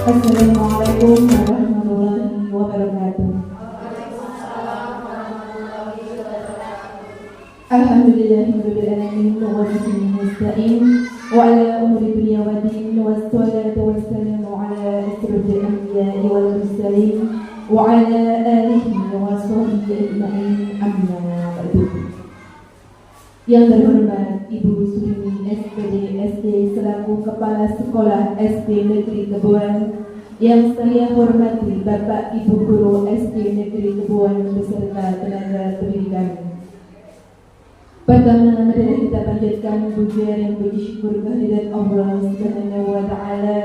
Assalamualaikum warahmatullahi wabarakatuh. Alhamdulillahirabbil alamin wa bihi nasta'in wa ala umuri dunya wa din wassalatu wassalamu ala asyrafil anbiya'i wal mursalin wa ala alihi wa sahbihi ajma'in amma ba'du. Yang terhormat Ibu Surimi SPD SD selaku Kepala Sekolah SD Negeri Kebuan, yang saya hormati Bapak Ibu Guru SD Negeri Kebuan beserta tenaga pendidikan. Pertama, mari kita panjatkan puja dan puji syukur kehadirat Allah Subhanahu wa Ta'ala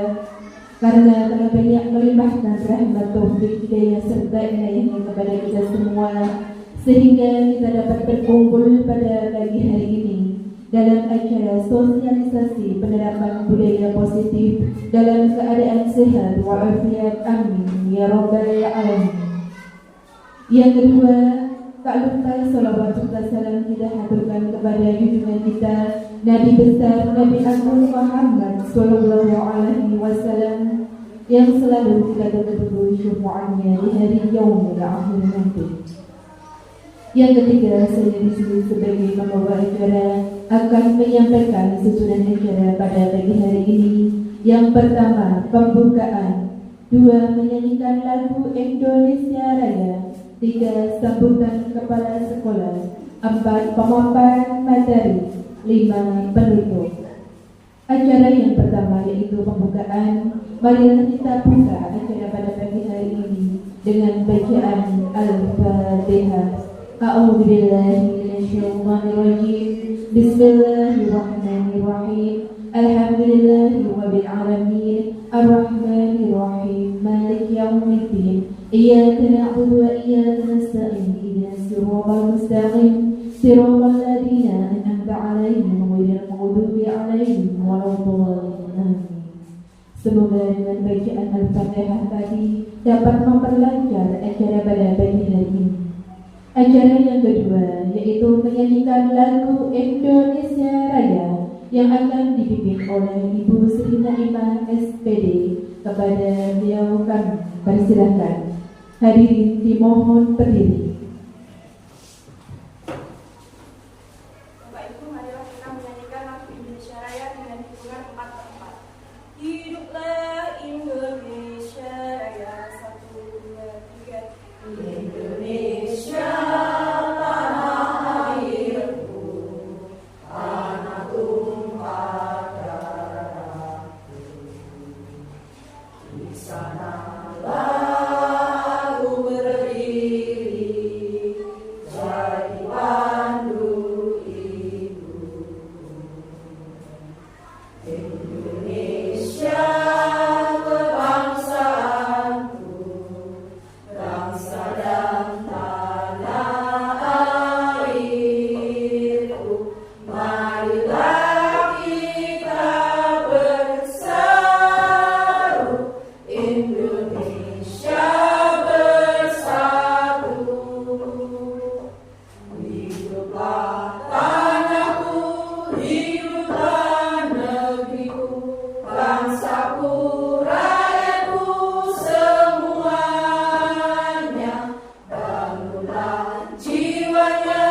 karena telah banyak melimpahkan rahmat, taufik, hidayah serta inayahnya kepada kita semua, sehingga kita dapat berkumpul pada pagi hari ini dalam acara sosialisasi penerapan budaya positif dalam keadaan sehat walafiat. Amin ya rabbal alamin. Yang kedua, tak lupa salawat serta salam kita haturkan kepada junjungan kita Nabi besar Nabi Agung Muhammad sallallahu alaihi wasallam yang selalu kita tunggu syafa'atnya di hari yaumul akhir nanti. Yang ketiga, saya di sini sebagai pembawa acara akan menyampaikan susunan acara pada pagi hari ini. Yang pertama, pembukaan. 2, menyanyikan lagu Indonesia Raya. 3, sambutan kepala sekolah. 4, pemaparan materi. 5, penutup. Acara yang pertama yaitu pembukaan. Marilah kita buka acara pada pagi hari ini dengan bacaan Al-Fatihah. A'udzu billahi minasyaitonir rajim. Bismillahirrahmanirrahim. Alhamdulillahi rabbil alamin. Arrahmanir rahim. Maliki yaumiddin. Iyyaka na'budu wa iyyaka nasta'in. Ihdinas siratal mustaqim. Siratal ladzina an'amta 'alaihim ghairil maghdubi 'alaihim waladdallin. Semoga dengan bacaan Al-Fatihah tadi dapat memperlancar acara pada pagi hari ini. Acara yang kedua yaitu menyanyikan lagu Indonesia Raya yang akan dipimpin oleh Ibu Sri Naimah SPD. Kepada beliau kami persilahkan. Hadirin dimohon berdiri. Bapak Ibu, marilah kita menyanyikan lagu Indonesia Raya dengan hitungan 4/4. Hiduplah Indonesia Raya, 1, 2, 3. Indonesia tanah airku, tanah tumpah darahku. Di sanalah aku berdiri, jadi pandu ibuku. Indonesia kebangsaanku, bangsa dan tanah airku. Marilah kita berseru, Indonesia bersatu. Hiduplah tanahku, hiduplah negeriku, bangsaku, rakyatku semuanya. Bangunlah jiwanya,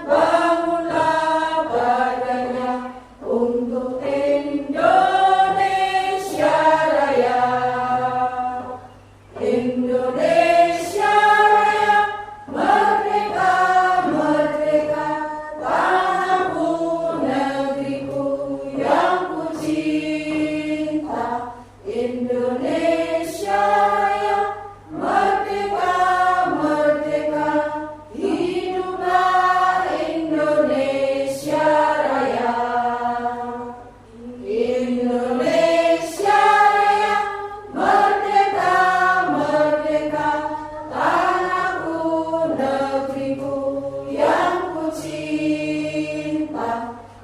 bangunlah badannya untuk Indonesia Raya. Indonesia Raya, merdeka, merdeka, tanahku, negeriku yang ku cinta. Indonesia Raya, merdeka, merdeka, hiduplah Indonesia Raya. Indonesia Raya, merdeka, merdeka, tanahku, negeriku yang ku cinta.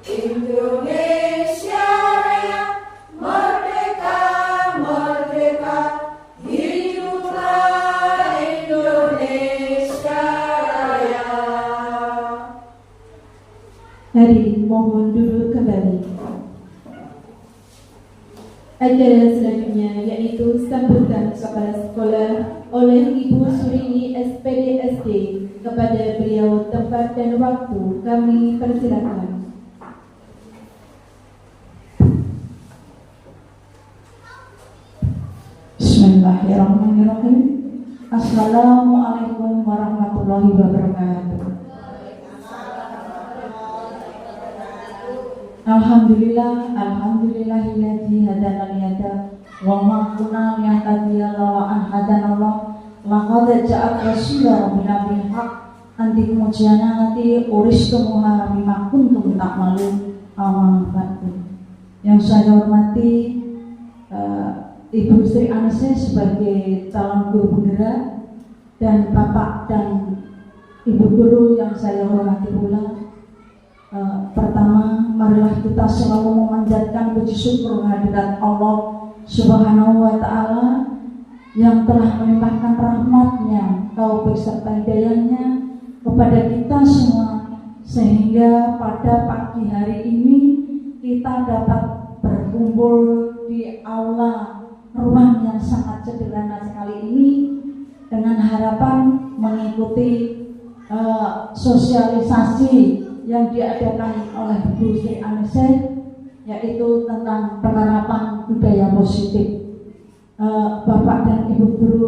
Indonesia Raya, merdeka, merdeka, hiduplah Indonesia Raya. Hadirin mohon duduk kembali. Acara selanjutnya yaitu sambutan kepala sekolah oleh Ibu Surini SPD SD. Kepada beliau tempat dan waktu kami persilakan. Bismillahirrahmanirrahim. Assalamualaikum warahmatullahi wabarakatuh. Alhamdulillahilladzi hadana lihada wa ma kunna linahtadiya laula an hadanallah laqad ja'at rasulun bil haqq antikum janati uristumuha bima kuntum ta'malun amma ba'du. Yang saya hormati Ibu Sri Anise sebagai calon guru penggerak dan Bapak dan Ibu guru yang saya hormati pula. Pertama, marilah kita selalu memanjatkan puji syukur kehadirat Allah Subhanahu wa Ta'ala yang telah melimpahkan rahmat-Nya, taufik serta hidayah-Nya kepada kita semua, sehingga pada pagi hari ini kita dapat berkumpul di aula ruang yang sangat sederhana sekali ini dengan harapan mengikuti sosialisasi yang diadakan oleh Bu Sri Anise, yaitu tentang penerapan budaya positif. Bapak dan Ibu guru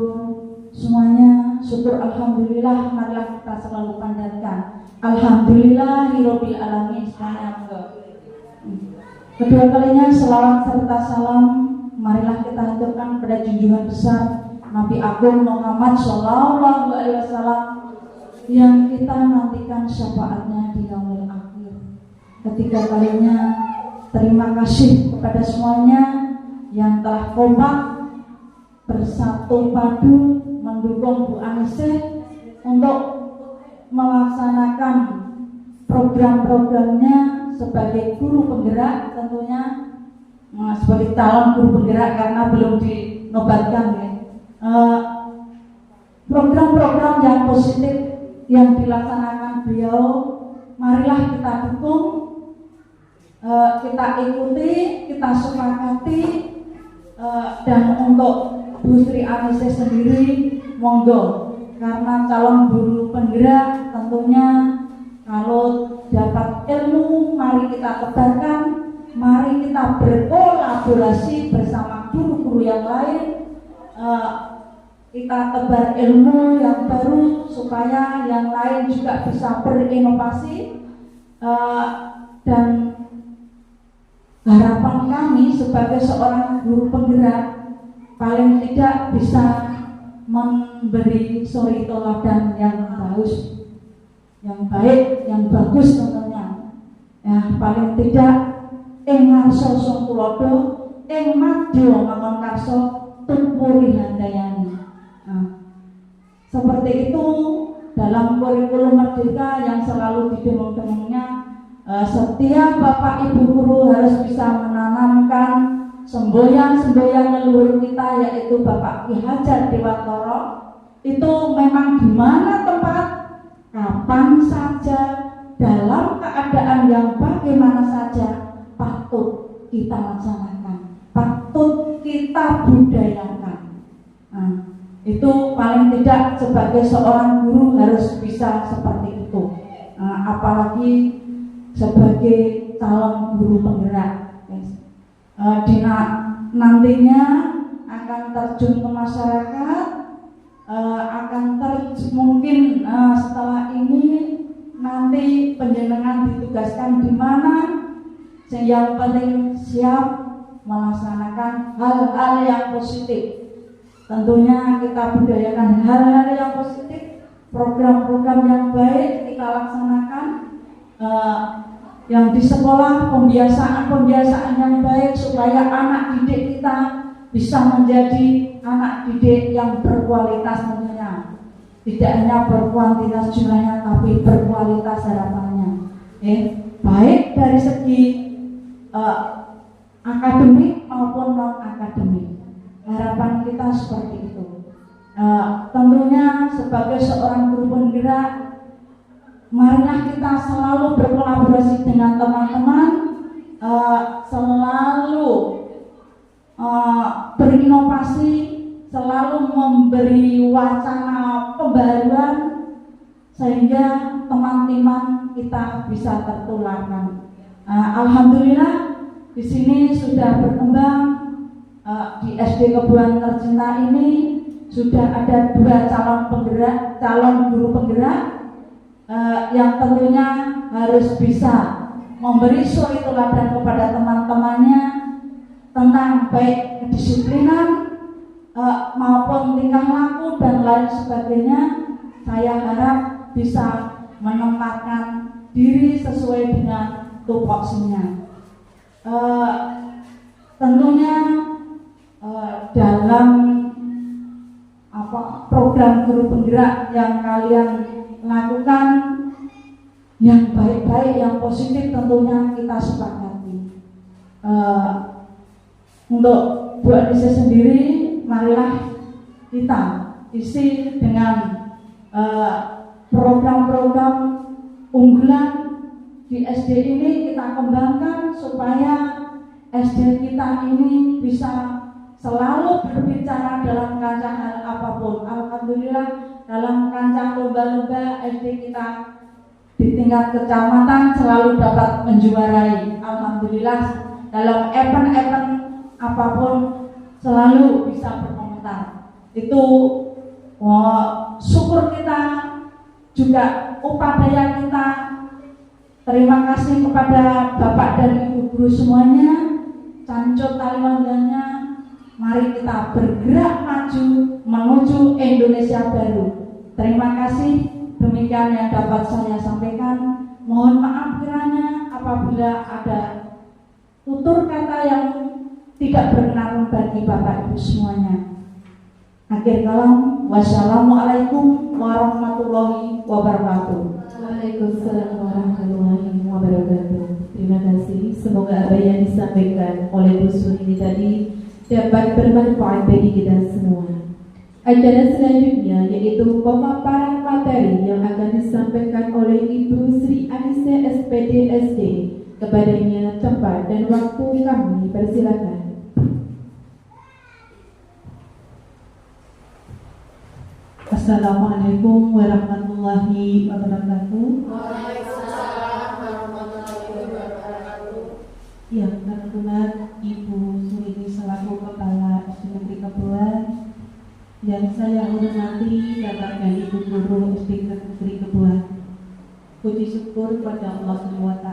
semuanya, syukur alhamdulillah, marilah kita selalu panjatkan alhamdulillahirabbil alamin. Kedua kalinya selawat serta salam marilah kita haturkan pada junjungan besar Nabi Agung Muhammad Shallallahu Alaihi Wasallam yang kita nantikan syafaatnya di yaumil akhir. Ketiga kalinya terima kasih kepada semuanya yang telah kompak bersatu padu mendukung Bu Anise untuk melaksanakan program-programnya sebagai guru penggerak, tentunya sebagai calon guru penggerak karena belum dinobatkan ya. Program-program yang positif yang dilaksanakan beliau, marilah kita dukung, kita ikuti, kita sepakati, dan untuk Bu Sri Anise sendiri monggo, karena calon guru penggerak tentunya kalau dapat ilmu mari kita tebarkan, mari kita berkolaborasi bersama guru-guru yang lain, kita tebar ilmu yang baru supaya yang lain juga bisa berinovasi, dan harapan kami sebagai seorang guru penggerak paling tidak bisa memberi suri teladan yang bagus, yang baik, yang bagus tentunya. Ya, paling tidak ing ngarsa sing tulodo, ing madya mangon karsa tumpuri handayani. Seperti itu dalam kurikulum Merdeka yang selalu didemong-demongnya, setiap Bapak Ibu guru harus bisa menanamkan semboyan-semboyan leluhur kita, yaitu Bapak Ki Hajar Dewantara. Itu memang di mana tempat, kapan saja, dalam keadaan yang bagaimana saja patut kita laksanakan, patut kita budayakan. Itu paling tidak sebagai seorang guru harus bisa seperti itu, apalagi sebagai calon guru penggerak. Nantinya akan terjun ke masyarakat, mungkin setelah ini nanti penjenengan ditugaskan di mana, yang penting siap melaksanakan hal-hal yang positif. Tentunya kita budayakan hal-hal yang positif, program-program yang baik kita laksanakan, yang di sekolah pembiasaan yang baik supaya anak didik kita bisa menjadi anak didik yang berkualitas tentunya. Tidak hanya berkuantitas jumlahnya tapi berkualitas harapannya. Baik dari segi akademik maupun non akademik. Harapan kita seperti itu. Tentunya sebagai seorang guru penggerak, marilah kita selalu berkolaborasi dengan teman-teman, selalu berinovasi, selalu memberi wacana pembaruan sehingga teman-teman kita bisa tertularkan. Alhamdulillah di sini sudah berkembang, di SD Kebuan Tercinta ini sudah ada 2 calon guru penggerak yang tentunya harus bisa memberi suri teladan kepada teman-temannya tentang baik kedisiplinan maupun tingkah laku dan lain sebagainya. Saya harap bisa menempatkan diri sesuai dengan tupoksinya. Tentunya dalam program guru penggerak yang kalian lakukan, yang baik-baik, yang positif tentunya kita sepakati. Untuk Bu Anissa sendiri, marilah kita isi dengan program-program unggulan di SD ini kita kembangkan supaya SD kita ini bisa selalu berbicara dalam kancah hal apapun. Alhamdulillah dalam kancah lomba-lomba SD kita di tingkat kecamatan selalu dapat menjuarai. Alhamdulillah dalam event-event apapun selalu bisa berkomentar. Itu syukur kita, juga upaya kita. Terima kasih kepada Bapak dan Ibu guru semuanya. Cancut tali mangganya. Mari kita bergerak maju menuju Indonesia baru. Terima kasih. Demikian yang dapat saya sampaikan. Mohon maaf kiranya apabila ada tutur kata yang tidak berkenan bagi Bapak Ibu semuanya. Akhir kalam, wassalamualaikum warahmatullahi wabarakatuh. Waalaikumsalam warahmatullahi wabarakatuh. Terima kasih. Semoga apa yang disampaikan oleh Bu Suri ini tadi dapat bermanfaat bagi kita semua. Acara selanjutnya yaitu pemaparan materi yang akan disampaikan oleh Ibu Sri Anissa SPD SD. Kepadanya tempat dan waktu kami persilakan. Assalamualaikum warahmatullahi wabarakatuh. Waalaikumsalam warahmatullahi wabarakatuh. Yang terhormat Ibu Surini selaku Kepala SD Negeri Kebuan, yang saya hormati Bapak dan Ibu Guru SD Negeri Kebuan. Puji syukur pada Allah SWT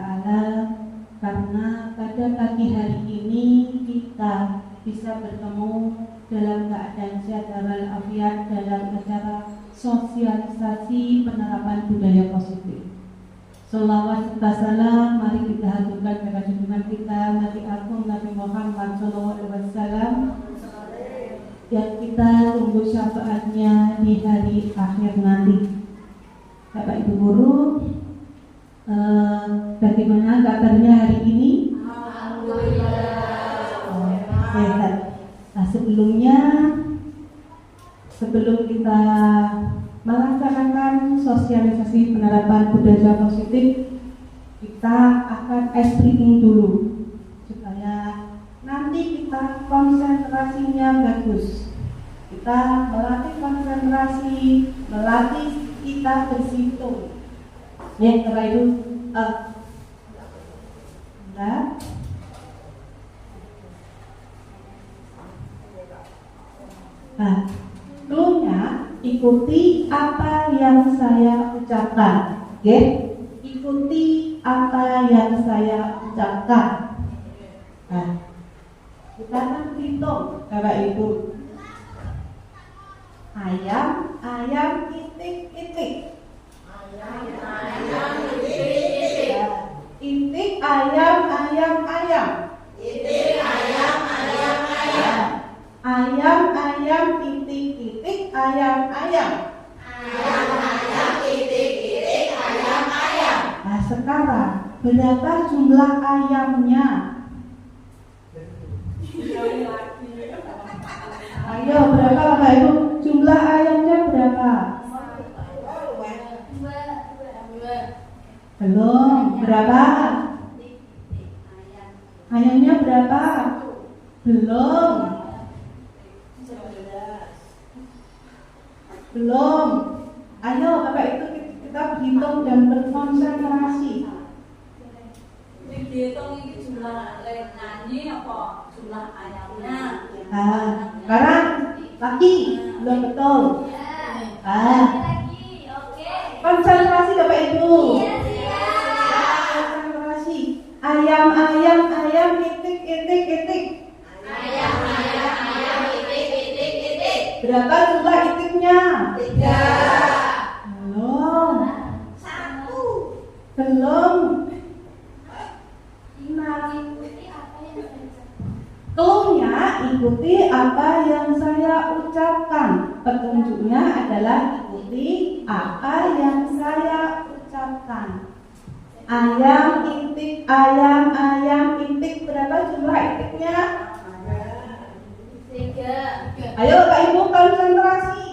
karena pada pagi hari ini kita bisa bertemu dalam keadaan sehat walafiat dalam acara sosialisasi penerapan budaya positif. Sholawat serta salam mari kita haturkan kepada junjungan kita Nabi Agung Nabi Muhammad SAW yang kita tunggu syafaatnya di hari akhir nanti. Bapak Ibu Guru, bagaimana kabarnya hari ini? Alhamdulillah. Sehat. Nah, sebelum kita melaksanakan sosialisasi penerapan budaya positif, kita akan ice-breaking dulu supaya nanti kita konsentrasinya bagus. Kita melatih konsentrasi, melatih kita bersitung. Ya, setelah itu Nah, clue-nya ikuti apa yang saya ucapkan. Oke? Ikuti apa yang saya ucapkan. Nah, kita akan hitung, Bapak Ibu. Ayam, ayam, itik, itik. Ayam, itik. Itik, ayam, ayam, ayam. Itik, ayam, ayam, ayam. Ayam, ayam, itik, itik, ayam, ayam. Ayam, ayam, itik, itik, ayam, ayam. Nah, sekarang berapa jumlah ayamnya? Ayo, berapa Bapak Ibu? Jumlah ayamnya berapa? Belum. Berapa? Ayamnya berapa? Belum. Belum. Ayo Bapak Ibu kita berhitung dan berkonsentrasi. Dihitung ini jumlah nyanyi apa jumlah ayamnya? Nah, sekarang lagi belum betul. Konsentrasi Bapak Ibu. Konsentrasi. Ayam, itik. Berapa jumlah itiknya? 3. Belum. 1. Belum. 5. Cluenya ikuti apa yang saya ucapkan. Petunjuknya adalah ikuti apa yang saya ucapkan. Ayam, itik. Berapa jumlah itiknya? 3. Ayo Bapak Ibu konsentrasi.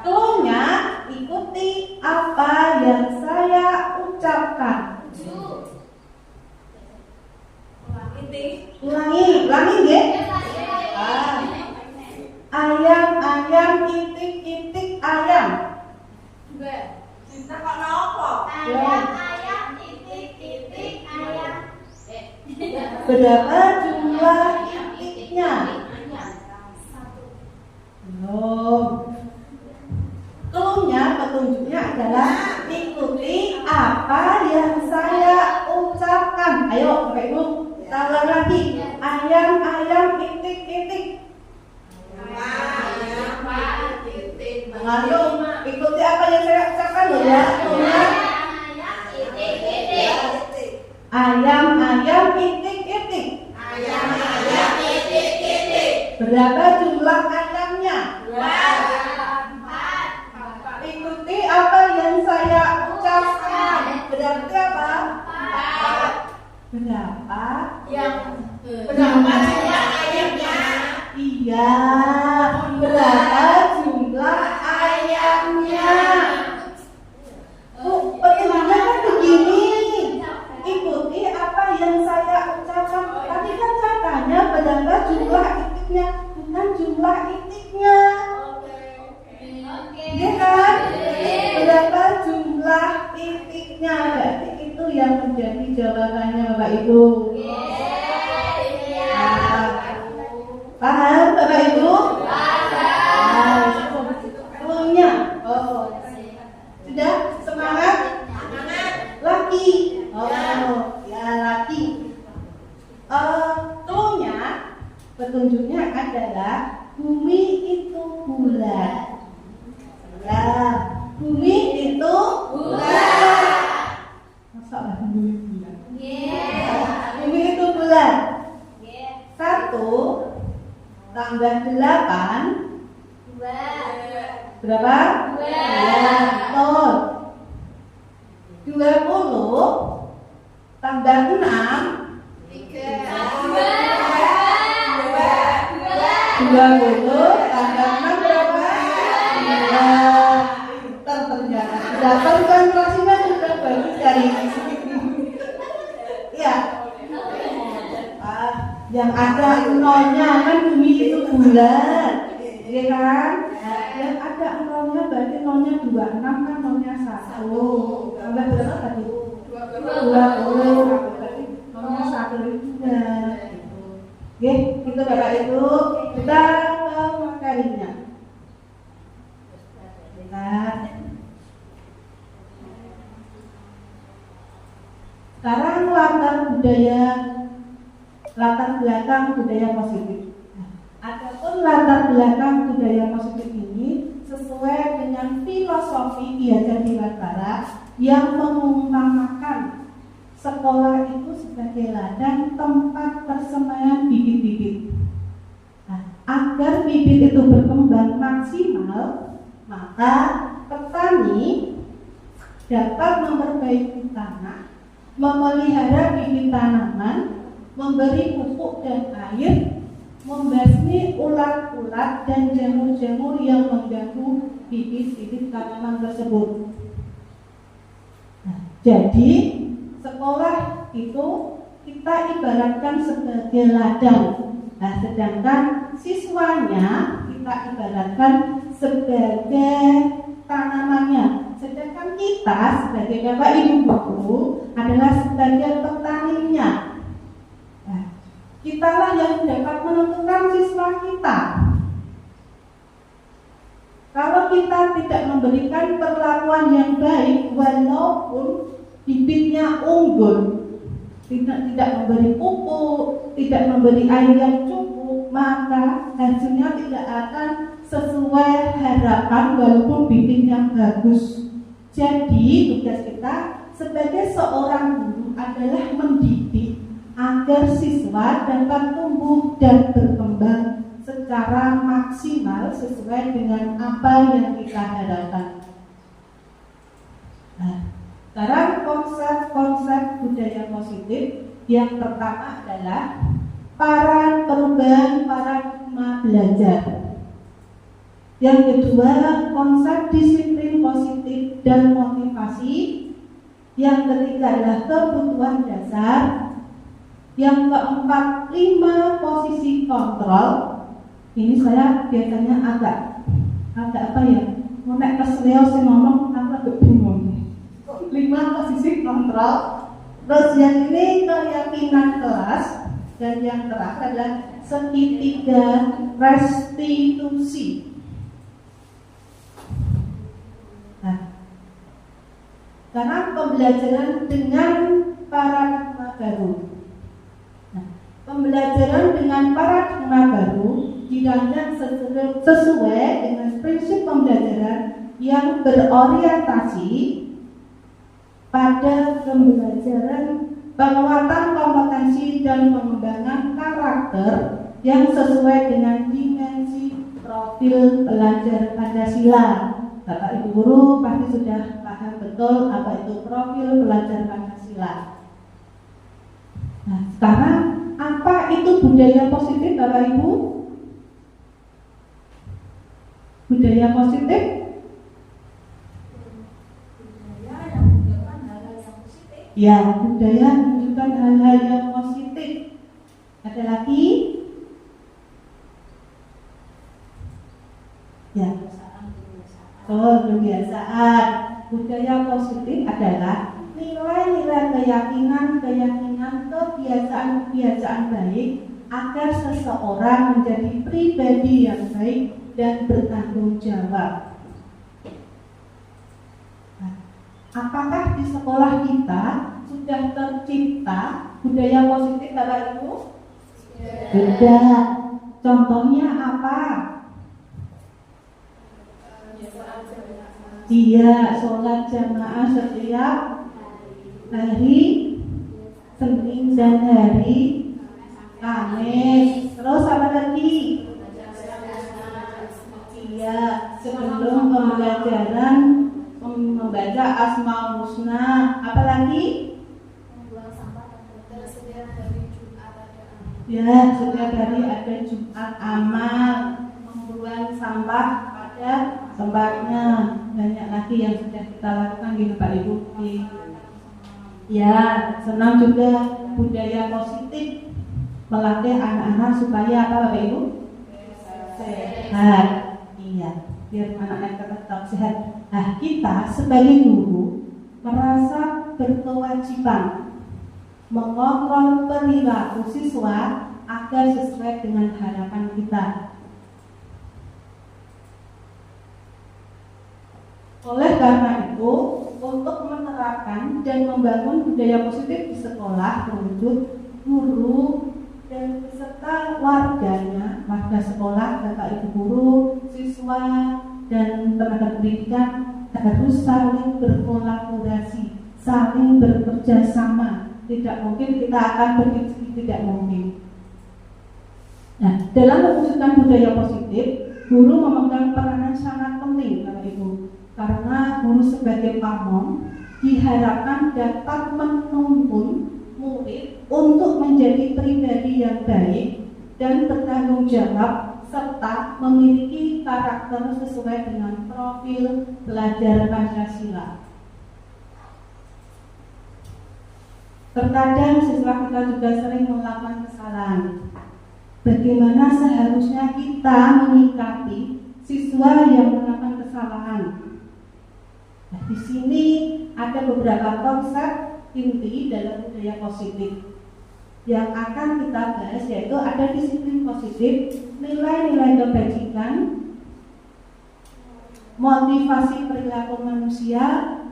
Cluenya ikuti apa yang saya ucapkan. Ulangi nggih. Ayam, itik, ayam. Kita kok nopo? Berapa jumlah itiknya? Belum. Cluenya, petunjuknya adalah ikuti apa yang saya ucapkan. Ayo Bapak Ibu, kita ulang lagi. Ayam, itik. Ayo ikuti apa yang saya ucapkan loh ya. Ayam, itik. Berapa jumlah ayamnya? 4. Ikuti apa yang saya ucapkan. Berarti apa? 4. Berapa? Berapa jumlah ayamnya? Iya. Berapa jumlah ayamnya? Pertanyaannya kan begini. Ikuti apa yang saya ucapkan. Tadi kan saya tanya berapa jumlah itiknya, bukan jumlah itiknya. Iya kan? Berapa jumlah itiknya? Berarti itu yang menjadi jawabannya Bapak Ibu. Paham Bapak Ibu? Cluenya. Sudah semangat? Laki. Ya laki. Cluenya, petunjuknya adalah bumi itu bulat. Ya, bumi itu bulat. Masalah bumi bulat. Bumi itu bulat. 1 tambah 8 berapa? 2. Betul. 20 tambah 6 20 tambah 6 berapa? 2. Ternyata dapat konsentrasinya sudah bagus dari ya. Yang ada nolnya kan bumi itu bulat, ya kan? Yang ada nolnya berarti nolnya 26 kan nolnya 1. Tambah berapa tadi? 20. Berarti nolnya 1 juga. Oke, itu Bapak Ibu. Kita ke materinya. Sekarang latar belakang budaya positif. Adapun latar belakang budaya positif ini sesuai dengan filosofi Ki Hajar Dewantara yang mengumpamakan sekolah itu sebagai ladang tempat persemaian bibit-bibit. Agar bibit itu berkembang maksimal, maka petani dapat memperbaiki tanah, memelihara bibit tanaman, memberi pupuk dan air, membasmi ulat-ulat dan jamur-jamur yang mengganggu bibit-bibit tanaman tersebut. Jadi sekolah itu kita ibaratkan sebagai ladang. Nah, sedangkan siswanya kita ibaratkan sebagai tanamannya. Sedangkan kita sebagai Bapak Ibu guru adalah sebagai petaninya. Nah, kitalah yang dapat menentukan siswa kita. Kalau kita tidak memberikan perlakuan yang baik, walaupun bibitnya unggul, tidak memberi pupuk, tidak memberi air yang cukup, maka hasilnya tidak akan sesuai harapan walaupun bibitnya bagus. Jadi tugas kita sebagai seorang guru adalah mendidik agar siswa dapat tumbuh dan berkembang secara maksimal sesuai dengan apa yang kita harapkan. Nah, sekarang konsep budaya positif yang pertama adalah perubahan paradigma belajar. Yang kedua, konsep disiplin positif dan motivasi. Yang ketiga adalah kebutuhan dasar. Yang keempat, 5 posisi kontrol. Ini saya biasanya agak apa ya? Mau naik ke seleo sih ngomong, aku agak bingung. 5 posisi kontrol. Terus yang ini keyakinan kelas. Dan yang terakhir adalah segitiga restitusi. Nah, karena pembelajaran dengan paradigma baru. Nah, pembelajaran dengan paradigma baru dirancang sesuai dengan prinsip pembelajaran yang berorientasi pada pembelajaran penguatan kompetensi dan pengembangan karakter yang sesuai dengan dimensi profil pelajar Pancasila. Bapak Ibu guru pasti sudah paham betul apa itu profil pelajar Pancasila. Nah, sekarang apa itu budaya positif Bapak Ibu? Budaya positif? Budaya yang menunjukkan hal-hal yang positif. Ya, budaya menunjukkan hal-hal yang positif. Ada lagi? Ya. Kebiasaan. Budaya positif adalah nilai-nilai keyakinan, kebiasaan baik agar seseorang menjadi pribadi yang baik dan bertanggung jawab. Nah, apakah di sekolah kita sudah tercipta budaya positif Bapak Ibu? Tidak. Contohnya apa? Iya, sholat jamaah setiap hari Senin dan hari Kamis. Terus apa lagi? Iya, sebelum pembelajaran membaca Asmaul Husna. Apa lagi? Membuang sampah dan tersedia hari Jumat ada amal. Ya, setiap hari ada Jumat amal, membuang sampah pada tempatnya. Banyak lagi yang sudah kita lakukan di Bapak Ibu. Ya, senang juga budaya positif melatih anak-anak supaya apa Bapak Ibu? Sehat. Iya, biar anak-anak tetap sehat. Nah, kita sebagai guru merasa berkewajiban mengontrol perilaku siswa agar sesuai dengan harapan kita. Oleh karena itu, untuk menerapkan dan membangun budaya positif di sekolah terwujud guru dan beserta warganya, warga sekolah, Bapak Ibu guru, siswa, dan tenaga pendidikan harus saling berkolaborasi, saling bekerja sama. Tidak mungkin kita akan berdiskusi, tidak mungkin. Nah, dalam mewujudkan budaya positif, guru memegang peranan sangat penting, Bapak Ibu. Karena guru sebagai pamong diharapkan dapat menuntun murid untuk menjadi pribadi yang baik dan bertanggung jawab serta memiliki karakter sesuai dengan profil pelajar Pancasila. Terkadang siswa kita juga sering melakukan kesalahan. Bagaimana seharusnya kita menyikapi siswa yang melakukan kesalahan? Nah, di sini ada beberapa konsep inti dalam budaya positif yang akan kita bahas, yaitu ada disiplin positif, nilai-nilai kebajikan, motivasi perilaku manusia,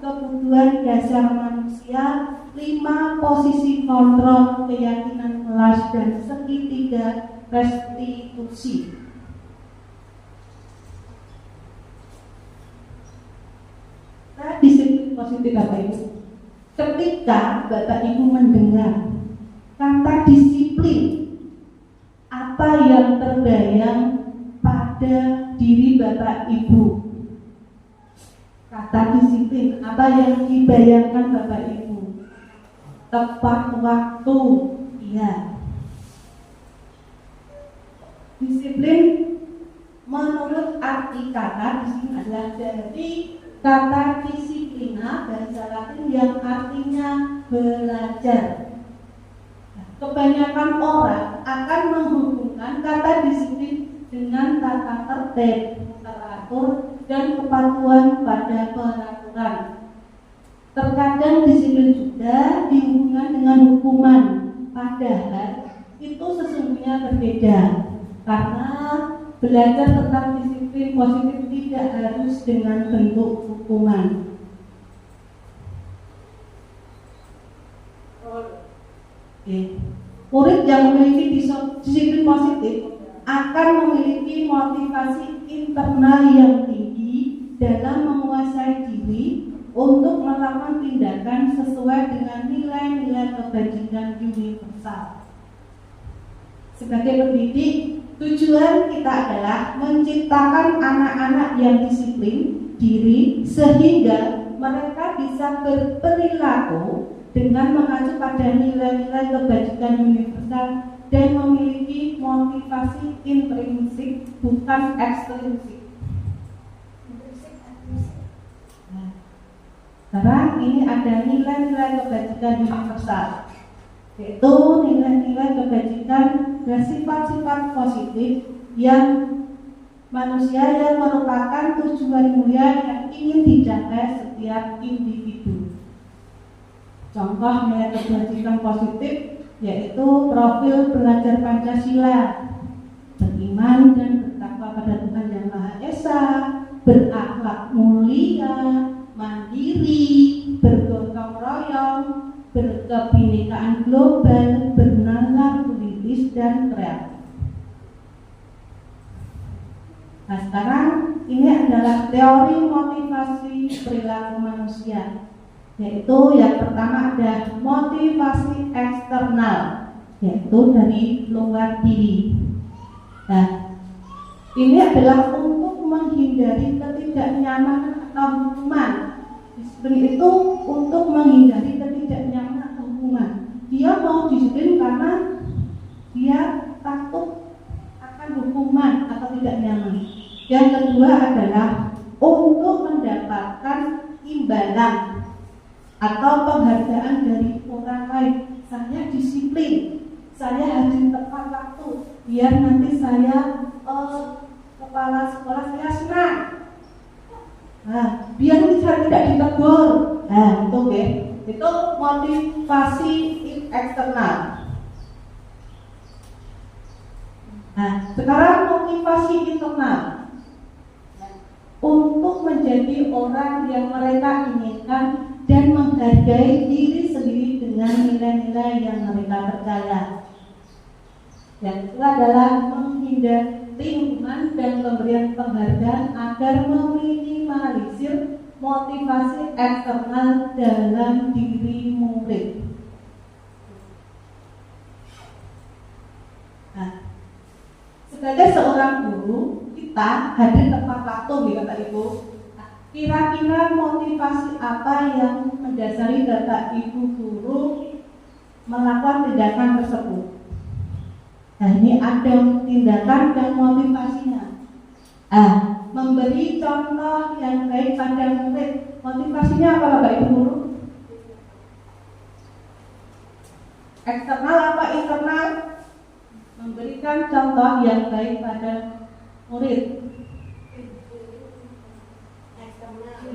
kebutuhan dasar manusia, 5 posisi kontrol keyakinan kelas, dan segitiga restitusi. Nah, disiplin positif Bapak Ibu. Ketika Bapak Ibu mendengar kata disiplin, apa yang terbayang pada diri Bapak Ibu? Kata disiplin, apa yang dibayangkan Bapak Ibu? Tepat waktu, iya. Disiplin menurut arti kata di sini adalah dari kata disiplina, bahasa Latin yang artinya belajar. Kebanyakan orang akan menghubungkan kata disiplin dengan tata tertib, teratur, dan kepatuhan pada peraturan. Terkadang disiplin juga dihubungkan dengan hukuman, padahal itu sesungguhnya berbeda. Karena belajar tentang disiplin positif tidak harus dengan bentuk hukuman. Murid yang memiliki disiplin positif akan memiliki motivasi internal yang tinggi dalam menguasai diri untuk melakukan tindakan sesuai dengan nilai-nilai kebajikan universal. Sebagai pendidik, tujuan kita adalah menciptakan anak-anak yang disiplin diri sehingga mereka bisa berperilaku dengan mengacu pada nilai-nilai kebajikan universal dan memiliki motivasi intrinsik bukan ekstrinsik. Nah, sekarang ini ada nilai-nilai kebajikan universal, yaitu nilai-nilai kebajikan dan sifat-sifat positif yang manusia yang merupakan tujuan mulia yang ingin dicapai setiap individu. Contoh nilai kebajikan positif yaitu profil belajar Pancasila, beriman dan bertakwa pada Tuhan Yang Maha Esa, berakhlak mulia, mandiri, bergotong royong, berkebinekaan global, bernalar politis dan kreatif. Nah, sekarang ini adalah teori motivasi perilaku manusia, yaitu yang pertama ada motivasi eksternal, yaitu dari luar diri. Nah, ini adalah untuk menghindari ketidaknyamanan atau hukuman. Disiplin itu untuk menghindari ketidaknyamanan atau hukuman. Dia mau disiplin karena dia takut akan hukuman atau tidak nyaman. Yang kedua adalah untuk mendapatkan imbalan atau penghargaan dari orang lain. Saya disiplin, saya hadir tepat waktu, biar nanti saya kepala sekolah saya senang. Nah, biar saya tidak ditegur. Nah, itu motivasi eksternal. Nah, sekarang motivasi internal. Untuk menjadi orang yang mereka inginkan dan menghargai diri sendiri dengan nilai-nilai yang mereka percaya. Yang itu adalah menghindari lingkungan dan pemberian penghargaan agar meminimalisir motivasi eksternal dalam diri murid. Nah, sebagai seorang guru, kita hadir tepat waktu nih Bapak Ibu. Kira-kira motivasi apa yang mendasari Bapak Ibu guru melakukan tindakan tersebut? Nah, ini ada tindakan dan motivasinya. Memberi contoh yang baik pada murid. Motivasinya apa Bapak Ibu guru? Eksternal apa internal? Memberikan contoh yang baik pada murid.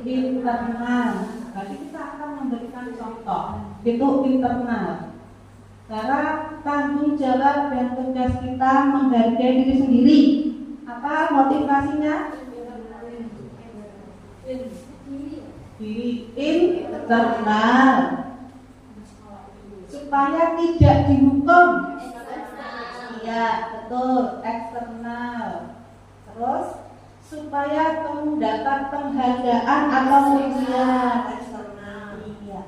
Internal. Berarti kita akan memberikan contoh. Itu internal. Cara tanggung jawab dan tugas kita menghargai diri sendiri. Apa motivasinya? Diri internal. Supaya tidak dihukum. Iya, betul, eksternal. Terus supaya mendapat penghargaan atau pujian eksternal. Iya.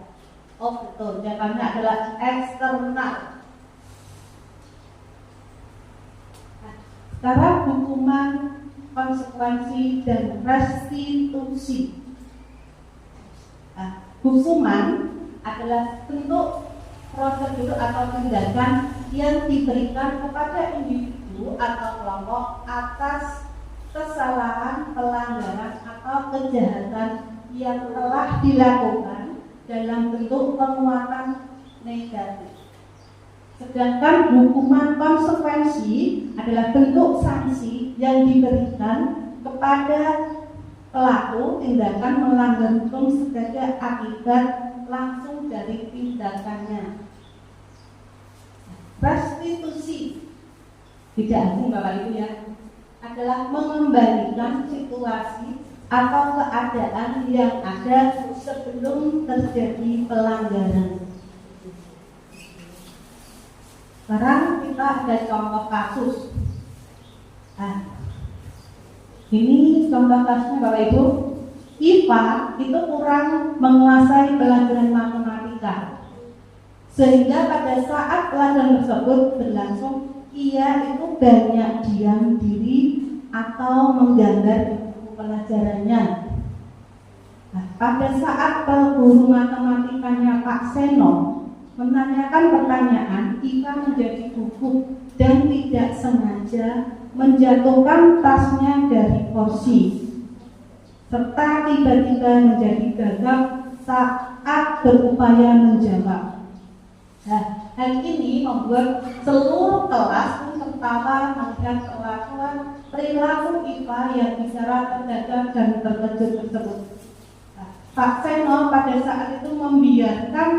Oh betul, jawabannya adalah eksternal. Cara hukuman, konsekuensi, dan restitusi. Hukuman adalah bentuk prosedur atau tindakan yang diberikan kepada individu atau kelompok atas kesalahan, pelanggaran, atau kejahatan yang telah dilakukan dalam bentuk penguatan negatif. Sedangkan hukuman konsekuensi adalah bentuk sanksi yang diberikan kepada pelaku tindakan melanggar hukum sebagai akibat langsung dari tindakannya. Restitusi, tidak asing Bapak Ibu ya, adalah mengembalikan situasi atau keadaan yang ada sebelum terjadi pelanggaran. Sekarang kita ada contoh kasus. Ini contoh kasusnya Bapak Ibu. IPA itu kurang menguasai pelajaran matematika, sehingga pada saat pelajaran tersebut berlangsung, ia itu banyak diam diri atau menggambar di buku pelajarannya. Pada saat guru matematikanya Pak Seno menanyakan pertanyaan, IPA menjadi gugup dan tidak sengaja menjatuhkan tasnya dari kursi, serta tiba-tiba menjadi gagap saat berupaya menjawab. Hal ini membuat seluruh kelas pun tertawa melihat kelakuan perilaku IPA yang bicara tergagap dan terkejut tersebut. Pak Seno pada saat itu membiarkan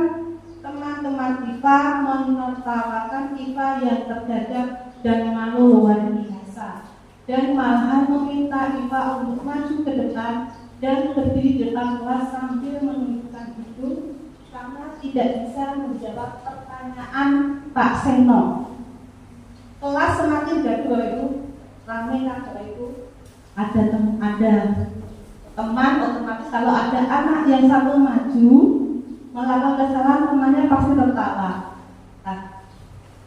teman-teman IPA menertawakan IPA yang tergagap dan malu luar biasa, dan malahan meminta IPA untuk maju ke depan dan berdiri di depan kelas sambil menunjukkan hidung karena tidak bisa menjawab pertanyaan Pak Seno. Kelas semakin gaduh Bapak Ibu, ramai kan Bapak Ibu. Ada teman otomatis kalau ada anak yang satu maju melakukan kesalahan, temannya pasti tertawa.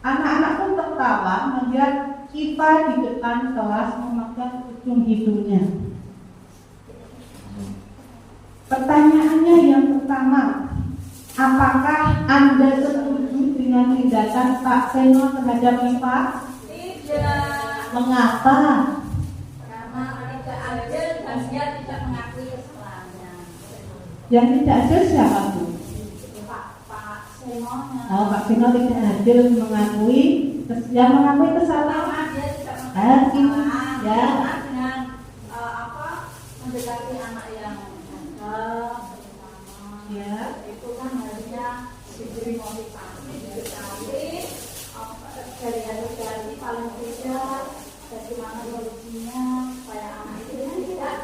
Anak-anak pun tertawa melihat IPA di depan kelas memegang ujung hidungnya. Pertanyaannya yang pertama, apakah Anda setuju dengan tindakan Pak Seno terhadap IPA? Tidak. Mengapa? Karena tidak adil dan dia tidak mengakui kesalahannya. Yang tidak adil siapa Bu? Pak Seno-nya. Pak Seno tidak adil mengakui, yang mengakui kesalahan. Dia tidak mengakui kesalahan. Ya. Dengan mendekati anak yang Ya. itu kan harusnya diberi motivasi sekali dari hari paling tidak bagaimana solusinya supaya anak itu tidak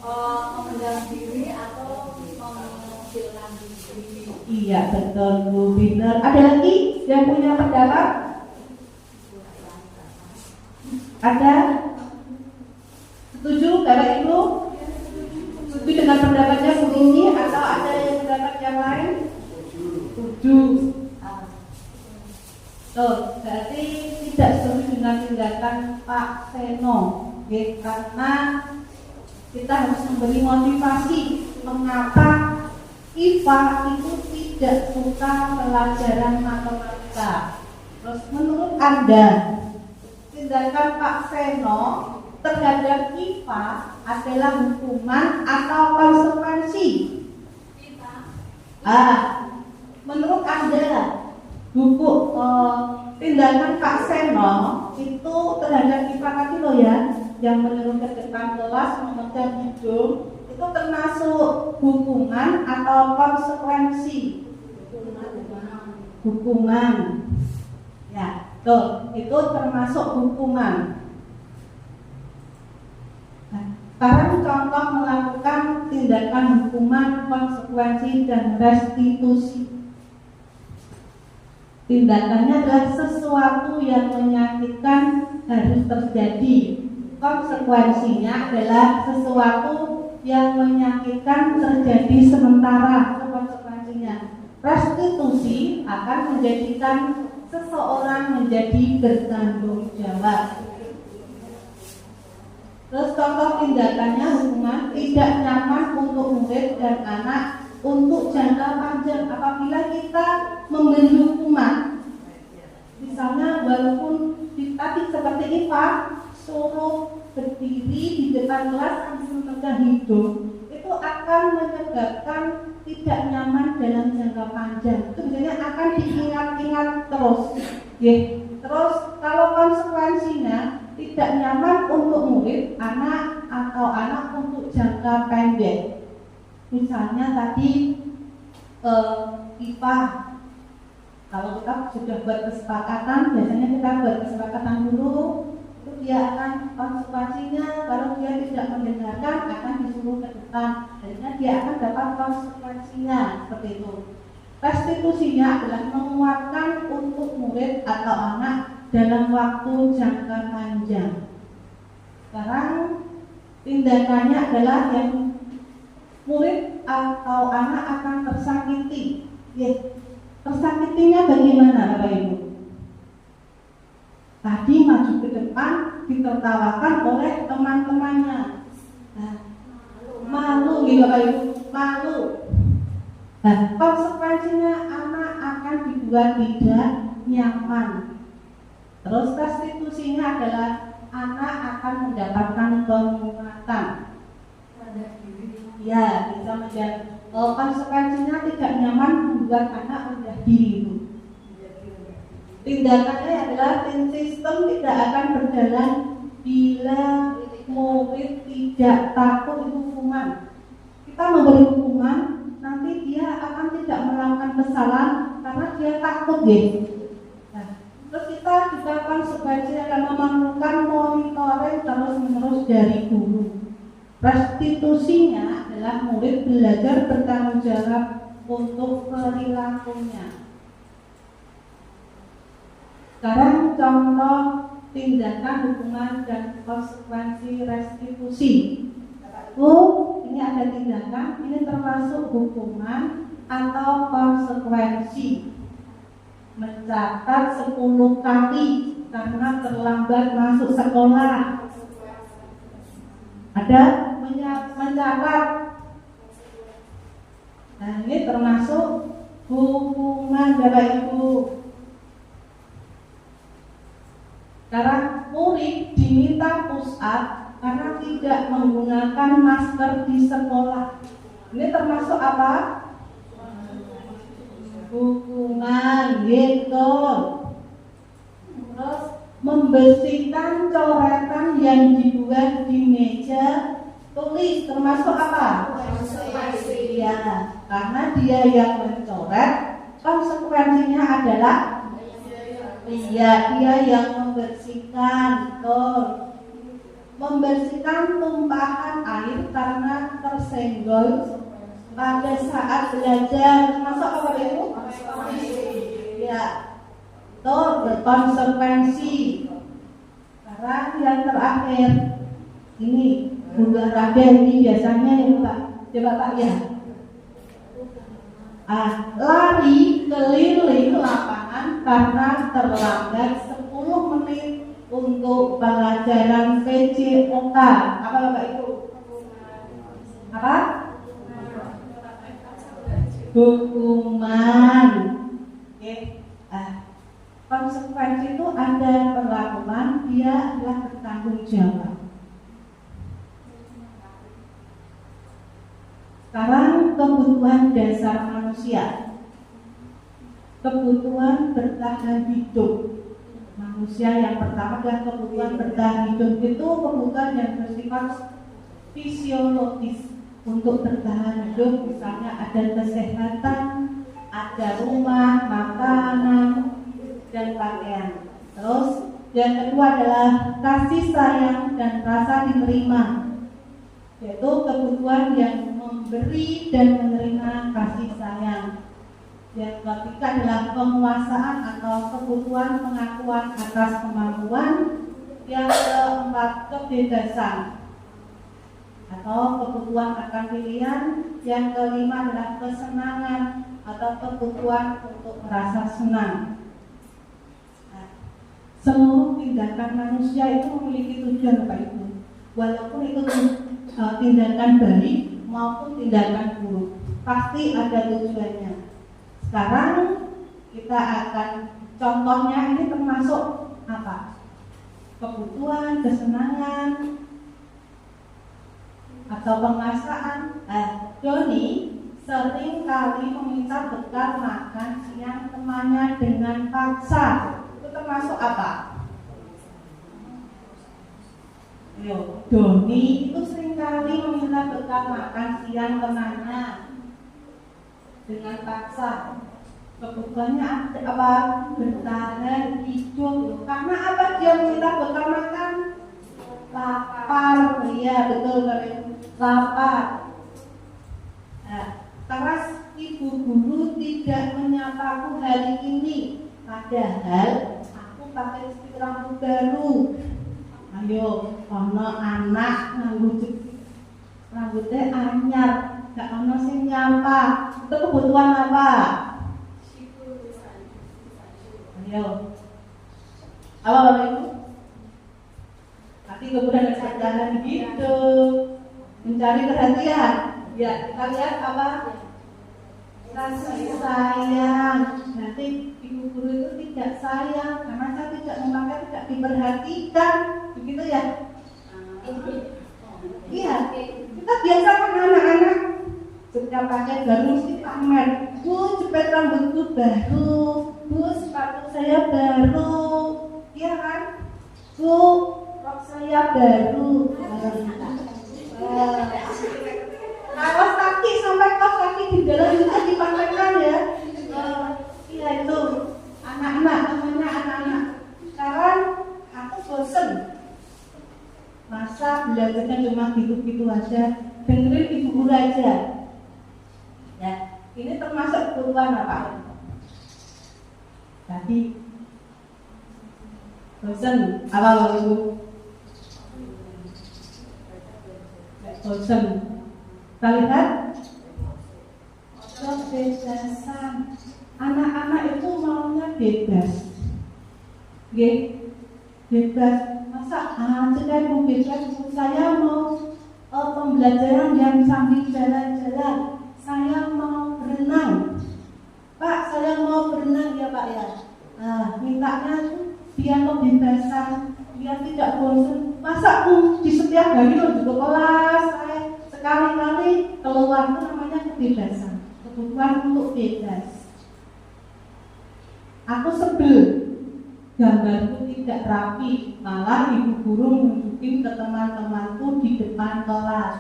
memendam diri atau mengecilkan diri. Iya betul Bu Biner. Ada lagi yang punya pendapat? Ada? Setuju Bapak Ibu? Setuju dengan pendapatnya Bu ini atau ada yang pendapat yang lain? Setuju. Berarti tidak setuju dengan tindakan Pak Seno, karena kita harus memberi motivasi mengapa IPA itu tidak suka pelajaran matematika. Terus menurut Anda, tindakan Pak Seno terhadap IPA adalah hukuman atau konsekuensi? Menurut Anda, tindakan Pak Seno itu terhadap IPA tadi loh ya, yang menyuruh ke depan kelas memecah hidung, itu termasuk hukuman atau konsekuensi? Hukuman. Ya, tuh, itu termasuk hukuman. Nah, sekarang contoh melakukan tindakan hukuman, konsekuensi dan restitusi. Tindakannya adalah sesuatu yang menyakitkan harus terjadi. Konsekuensinya adalah sesuatu yang menyakitkan terjadi sementara. Itu konsekuensinya. Restitusi akan menjadikan seseorang menjadi bertanggung jawab. Terus contoh tindakannya hukuman tidak nyaman untuk murid dan anak untuk jangka panjang. Apabila kita memberi hukuman, misalnya walaupun tadi seperti IPA suruh berdiri di depan kelas sambil memecah hidung, itu akan menyebabkan tidak nyaman dalam jangka panjang. Itu biasanya akan diingat-ingat terus. Terus kalau konsekuensinya tidak nyaman untuk murid, anak atau anak untuk jangka pendek. Misalnya tadi IPA, kalau kita sudah buat kesepakatan, biasanya kita buat kesepakatan dulu, itu dia akan konsekuensinya kalau dia tidak mendengarkan akan disuruh ke depan, akhirnya dia akan dapat konsekuensinya seperti itu. Restitusinya adalah menguatkan untuk murid atau anak dalam waktu jangka panjang. Sekarang tindakannya adalah yang murid atau anak akan tersakiti. Tersakitinya bagaimana Bapak Ibu? Tadi maju ke depan ditertawakan oleh teman-temannya. Nah, malu gitu Bapak Ibu, malu. Nah, konsekuensinya anak akan dibuat tidak nyaman. Terus restitusinya adalah anak akan mendapatkan pengumuman. Ya, bisa menjadi konsekuensinya tidak nyaman membuat anak rendah diri itu. Tindakannya adalah sistem tidak akan berjalan bila murid tidak takut hukuman. Kita memberi hukuman, nanti dia akan tidak melakukan kesalahan karena dia takut Nah, terus kita juga konsekuensinya akan memerlukan monitoring terus-menerus dari guru. Restitusinya adalah murid belajar bertanggung jawab untuk perilakunya. Sekarang contoh tindakan hukuman dan konsekuensi restitusi. Ini ada tindakan, ini termasuk hukuman atau konsekuensi. Mencatat 10 kali karena terlambat masuk sekolah. Ada mencatat. Nah, ini termasuk hukuman Bapak Ibu. Sekarang murid diminta push up karena tidak menggunakan masker di sekolah. Ini termasuk apa? Hukuman gitu. Terus membersihkan coretan yang dibuat di meja tulis termasuk apa? Konsekuensi. Ya, karena dia yang mencoret, konsekuensinya adalah dia yang membersihkan. Membersihkan tumpahan air karena tersenggol pada saat belajar termasuk apa itu? Ya, itu berkonsekuensi. Sekarang yang terakhir ini olahraga ini biasanya ya Pak, coba Pak ya. Lari keliling lapangan karena terlambat 10 menit untuk pelajaran PJOK. Apa Bapak Ibu? Apa? Hukuman. Konsekuensi itu ada perlakuan, dia adalah bertanggung jawab. Sekarang kebutuhan dasar manusia. kebutuhan bertahan hidup. Manusia yang pertama adalah kebutuhan bertahan hidup. Itu kebutuhan yang bersifat fisiologis untuk bertahan hidup. Misalnya ada kesehatan, ada rumah, makanan, dan pakaian. Terus yang kedua adalah kasih sayang dan rasa diterima, yaitu kebutuhan yang memberi dan menerima kasih sayang. Yang ketiga adalah penguasaan atau kebutuhan pengakuan atas kemampuan. Yang keempat, kebebasan atau kebutuhan akan pilihan. Yang kelima adalah kesenangan atau kebutuhan untuk merasa senang. Nah, seluruh tindakan manusia itu memiliki tujuan Bapak Ibu, walaupun itu tindakan baik maupun tindakan buruk, pasti ada tujuannya. Sekarang kita akan contohnya, ini termasuk apa? Kebutuhan, kesenangan, atau penguasaan. Doni sering kali meminta bekal makan siang temannya dengan paksa. Itu termasuk apa? Ayo, Doni itu sering kali meminta bekal makan siang temannya dengan paksa. Kebutuhannya apa? Bertahan hidup. Karena apa dia meminta bekal makan? Lapar. Iya betul, lapar. Nah, keras ibu guru tidak menyapaku hari ini, padahal aku pakai stiker rambut baru. Ayo, ono anak rambutnya anyar, gak ono sing nyapa. Itu kebutuhan apa? Ayo, apa Bapak Ibu? Tapi kemudian kesadaran hidup, mencari perhatian. Ya, kita lihat apa? Kasih sayang. Nanti ibu guru itu tidak sayang karena saya tidak memakai, tidak diperhatikan, begitu ya? Iya, kita biasakan anak-anak setiap pakai baru mesti pamer. Bu, jepit rambutku baru. Bu, sepatu saya baru. Iya kan? Bu, rok saya baru. Kaos kaki sampai kaos kaki di dalam juga dipamerkan ya. Iya itu anak-anak, namanya anak-anak. Sekarang aku bosen. Masa belajarnya cuma gitu-gitu aja, dengerin ibu guru aja. Ya, ini termasuk kebutuhan apa? Tadi bosen apa Ibu? Bosen. Kita lihat kebebasan. Anak-anak itu maunya bebas. Bebas. Masa sekarang mau bebas? Saya mau pembelajaran yang sambil jalan-jalan. Saya mau berenang. Pak, saya mau berenang ya Pak ya. Mintanya biar kebebasan, biar tidak bosan. Masa di setiap hari juga kelas saya sekali-kali keluar, itu namanya kebebasan, kebutuhan untuk bebas. Aku sebel gambarku tidak rapi, malah ibu guru nunjukin ke teman-temanku di depan kelas.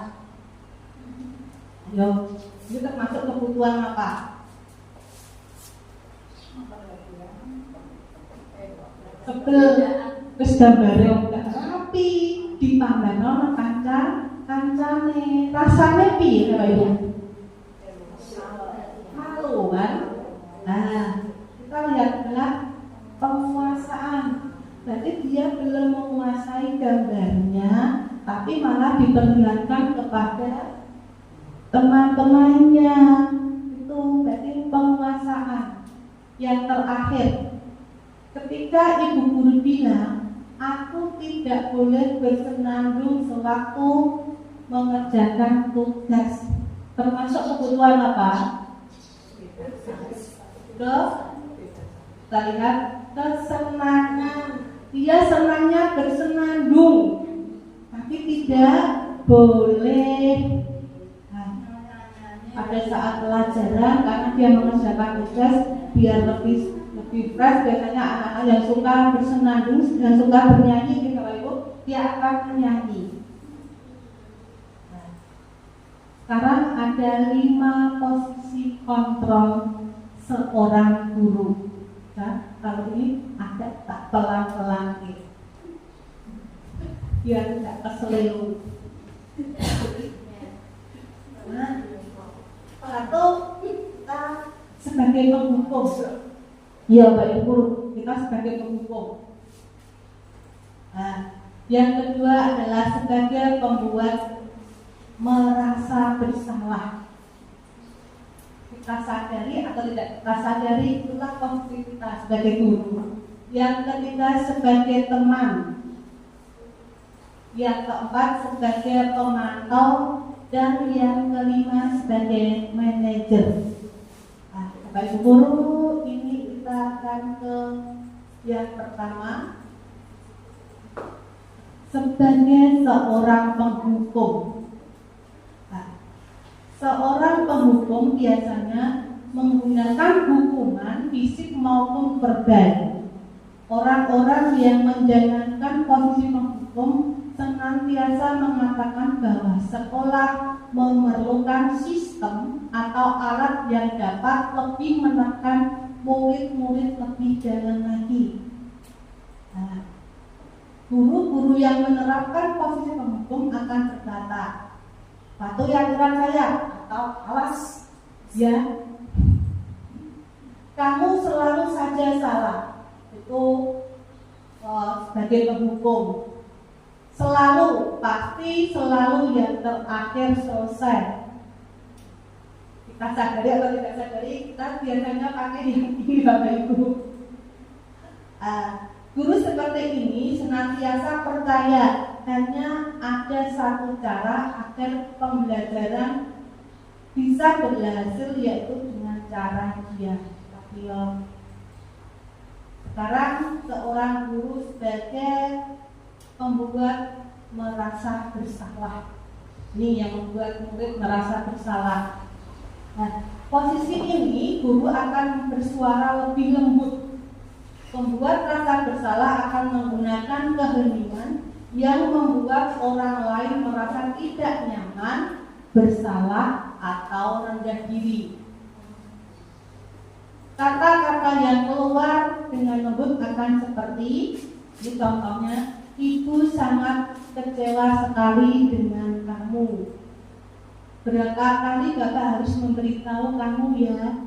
Ayo, ini termasuk kebutuhan apa? Sebel, terus gambarnya udah rapi, dipandang sama kancane, rasanya piye Bapak Ibu? Malu kan? Nah, kita lihat adalah penguasaan. Berarti dia belum menguasai gambarnya, tapi malah diperlihatkan kepada teman-temannya. Itu berarti penguasaan. Yang terakhir, ketika ibu guru bilang, aku tidak boleh bersenandung sewaktu mengerjakan tugas. Termasuk kebutuhan apa? Kita lihat kesenangan. Dia senangnya bersenandung, tapi tidak boleh. Pada saat pelajaran, karena dia mengerjakan tugas, biar lebih fresh. Biasanya anak-anak yang suka bersenandung, yang suka bernyanyi gitu Bapak Ibu, dia akan menyanyi. Nah, sekarang ada 5 posisi kontrol seorang guru. Nah, kalau ini ada tak pelan-pelan gitu, biar tidak keseleo. Nah, satu, kita sebagai penghukum. Iya Pak Ibu. Kita sebagai penghukum. Nah, yang kedua adalah sebagai pembuat merasa bersalah. Kita sadari atau tidak kita sadari, itulah posisi kita sebagai guru. Yang ketiga sebagai teman. Yang keempat sebagai pemantau, dan yang kelima sebagai manajer. Nah, Bapak Ibu guru, ini kita akan ke yang pertama, sebagai seorang penghukum. Nah, seorang penghukum biasanya menggunakan hukuman fisik maupun verbal. Orang-orang yang menjalankan posisi penghukum senantiasa mengatakan bahwa sekolah memerlukan sistem atau alat yang dapat lebih menekan murid-murid lebih dalam lagi. Nah, guru-guru yang menerapkan posisi penghukum akan berkata, patuhi aturan saya, atau awas ya, kamu selalu saja salah. Itu sebagai penghukum. Selalu, pasti selalu yang terakhir selesai. Kita sadari atau tidak sadari, kita biasanya pakai yang ini Bapak Ibu. Guru seperti ini senantiasa percaya hanya ada satu cara agar pembelajaran bisa berhasil, yaitu dengan cara dia. Sekarang seorang guru sebagai membuat merasa bersalah. Ini yang membuat murid merasa bersalah. Nah, posisi ini guru akan bersuara lebih lembut. Pembuat rasa bersalah akan menggunakan keheningan yang membuat orang lain merasa tidak nyaman, bersalah, atau rendah diri. Kata-kata yang keluar dengan lembut akan seperti, ini contohnya, ibu sangat kecewa sekali dengan kamu. Berapa kali Bapak harus memberitahu kamu ya?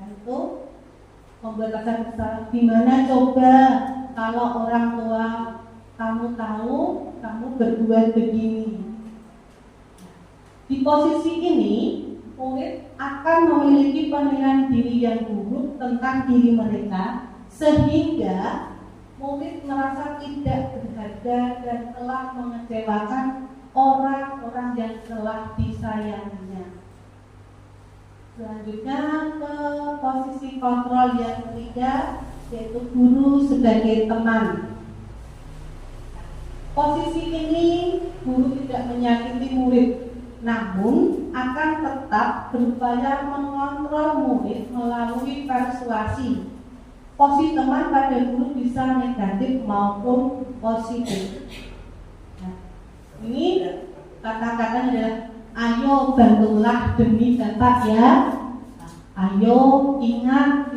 Nah, itu membuat rasa bersalah. Gimana coba kalau orang tua kamu tahu kamu berbuat begini? Di posisi ini, murid akan memiliki penilaian diri yang buruk tentang diri mereka, sehingga murid merasa tidak berharga dan telah mengecewakan orang-orang yang telah disayanginya. Selanjutnya ke posisi kontrol yang ketiga, yaitu guru sebagai teman. Posisi ini guru tidak menyakiti murid, namun akan tetap berupaya mengontrol murid melalui persuasi. Posisi teman pada guru bisa negatif maupun positif. Nah, ini kata-katanya adalah, ayo bantulah demi Bapak ya. Nah, ayo ingat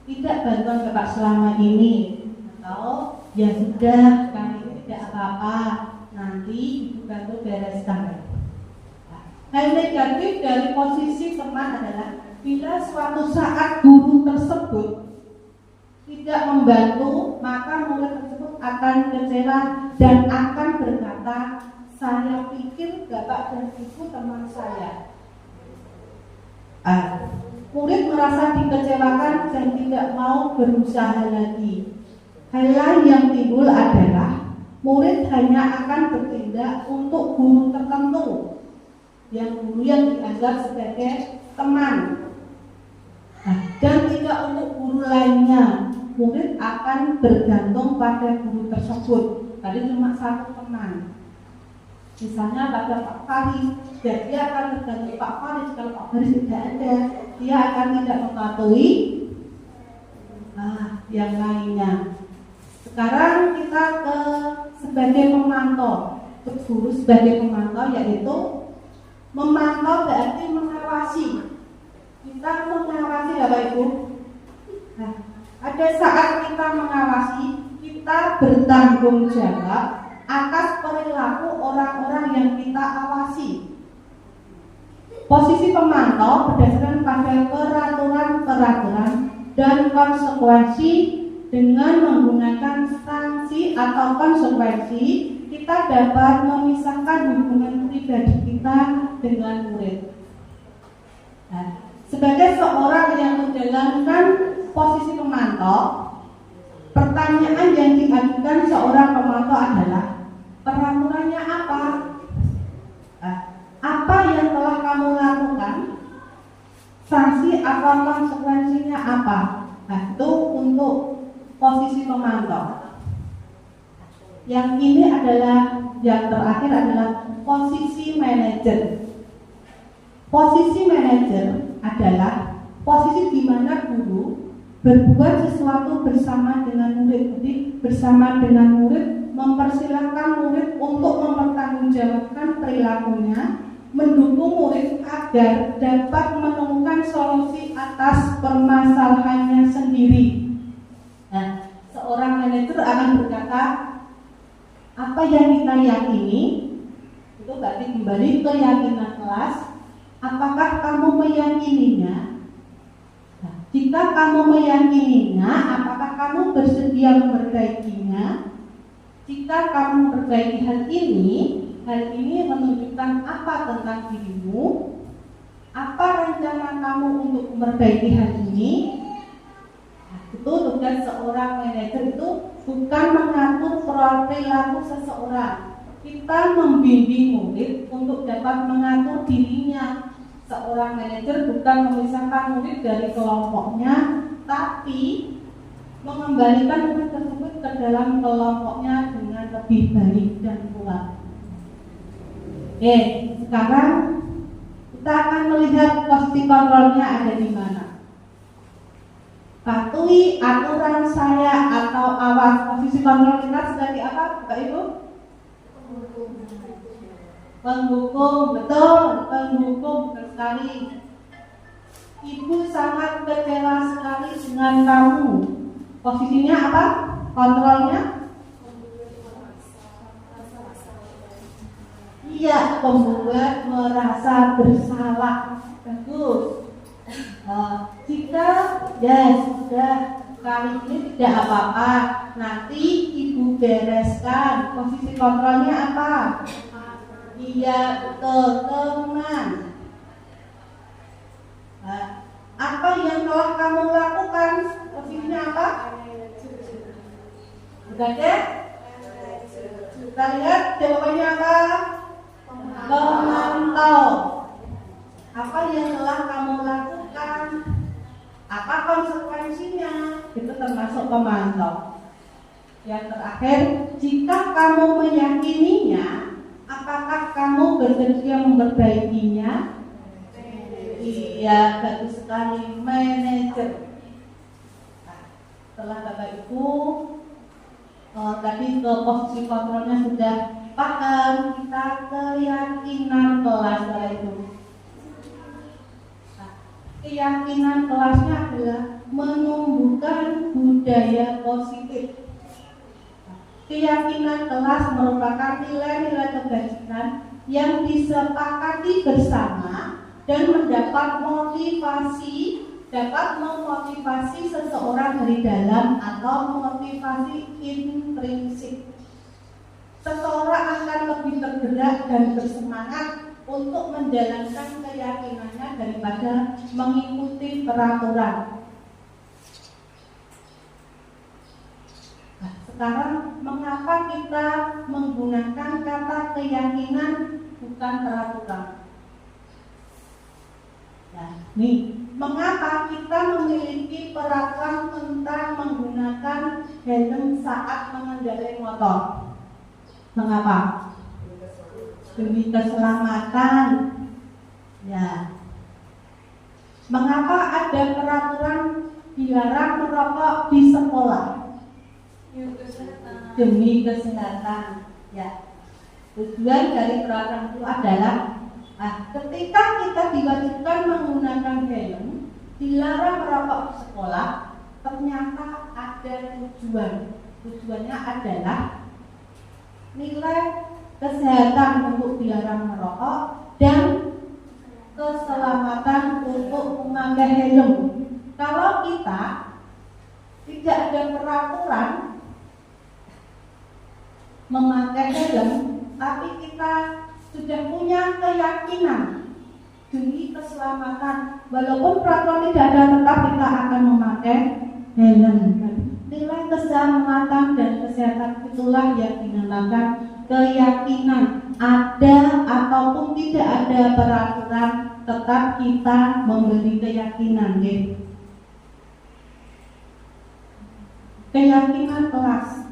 tidak bantuan Bapak selama ini. Atau ya sudah, kali ini tidak apa-apa, nanti ibu bantu bereskan. Hal negatif dari posisi teman adalah bila suatu saat guru tersebut tidak membantu, maka murid tersebut akan kecewa dan akan berkata, saya pikir Bapak dan Ibu teman saya. Murid merasa dikecewakan dan tidak mau berusaha lagi. Hal lain yang timbul adalah murid hanya akan bertindak untuk guru tertentu, yang guru yang dianggap sebagai teman, dan tidak untuk guru lainnya. Murid akan bergantung pada guru tersebut. Tadi cuma satu teman, misalnya pada Pak Faris, dan dia akan bergantung Pak Faris. Kalau Pak Faris tidak ada, dia akan tidak mematuhi yang lainnya. Sekarang kita ke sebagai pemantau. Guru sebagai pemantau yaitu memantau berarti mengawasi. Kita mengawasi Bapak Ibu. Nah, ada saat kita mengawasi, kita bertanggung jawab atas perilaku orang-orang yang kita awasi. Posisi pemantau berdasarkan pada peraturan-peraturan dan konsekuensi dengan menggunakan sanksi atau konsekuensi, kita dapat memisahkan hubungan pribadi kita dengan murid. Nah, sebagai seorang yang menjalankan posisi pemantau, pertanyaan yang diajukan seorang pemantau adalah peraturannya apa? Apa yang telah kamu lakukan? Sanksi atau konsekuensinya apa? Nah, itu untuk posisi pemantau. Yang ini adalah yang terakhir adalah posisi manajer. Posisi manajer adalah posisi di mana guru berbuat sesuatu bersama dengan murid, mempersilahkan murid untuk mempertanggungjawabkan perilakunya, mendukung murid agar dapat menemukan solusi atas permasalahannya sendiri. Nah, seorang manajer akan berkata, apa yang kita yakini, itu berarti kembali ke keyakinan kelas. Apakah kamu meyakininya? Nah, jika kamu meyakininya, apakah kamu bersedia memperbaikinya? Jika kamu memperbaiki hal ini menunjukkan apa tentang dirimu? Apa rencana kamu untuk memperbaiki hal ini? Nah, itu tugas seorang manajer, itu bukan mengatur perilaku seseorang. Kita membimbing murid untuk dapat mengatur dirinya. Seorang manajer bukan memisahkan murid dari kelompoknya, tapi mengembalikan murid tersebut ke dalam kelompoknya dengan lebih baik dan kuat. Oke, sekarang kita akan melihat posisi kontrolnya ada di mana. Patuhi aturan saya atau awas. Posisi kontrol kita sebagai apa, Bapak Ibu? Penghukum, betul, penghukum sekali. Ibu sangat kecewa sekali dengan kamu. Posisinya apa? Kontrolnya? Iya, pembuat merasa bersalah. Bagus. Jika sudah kali ini tidak apa-apa, nanti ibu bereskan. Posisi kontrolnya apa? Iya, betul, teman. Apa yang telah kamu lakukan? Posisinya apa? Sudah deh? Kita lihat jawabannya apa? Pemantau. Apa yang telah kamu lakukan? Apa konsekuensinya? Itu termasuk pemantau. Yang terakhir, jika kamu meyakininya, apakah kamu bersedia memperbaikinya? Iya, bagus sekali, manajer. Nah, setelah Bapak Ibu tadi ke posisi kontrolnya sudah paham, kita keyakinan kelas Bapak Ibu. Nah, keyakinan kelasnya adalah menumbuhkan budaya positif. Keyakinan kelas merupakan nilai-nilai kebajikan yang disepakati bersama dan dapat memotivasi seseorang dari dalam atau motivasi intrinsik. Seseorang akan lebih tergerak dan bersemangat untuk menjalankan keyakinannya daripada mengikuti peraturan. Nah, sekarang mengapa kita menggunakan kata keyakinan bukan peraturan? Nah, nih, mengapa kita memiliki peraturan tentang menggunakan helm saat mengendarai motor? Mengapa? Demi keselamatan. Ya. Mengapa ada peraturan dilarang merokok di sekolah demi kesehatan. Ya, tujuan dari peraturan itu adalah ketika kita diwajibkan menggunakan helm, dilarang merokok di sekolah, ternyata ada tujuan. Tujuannya adalah nilai kesehatan untuk dilarang merokok dan keselamatan untuk memakai helm. Kalau kita tidak ada peraturan memakai helm, tapi kita sudah punya keyakinan demi keselamatan, walaupun peraturan tidak ada tetap kita akan memakai helm. Nilai keselamatan dan kesehatan itulah yang dinamakan keyakinan. Ada ataupun tidak ada peraturan, tetap kita memberi keyakinan. Keyakinan kelas.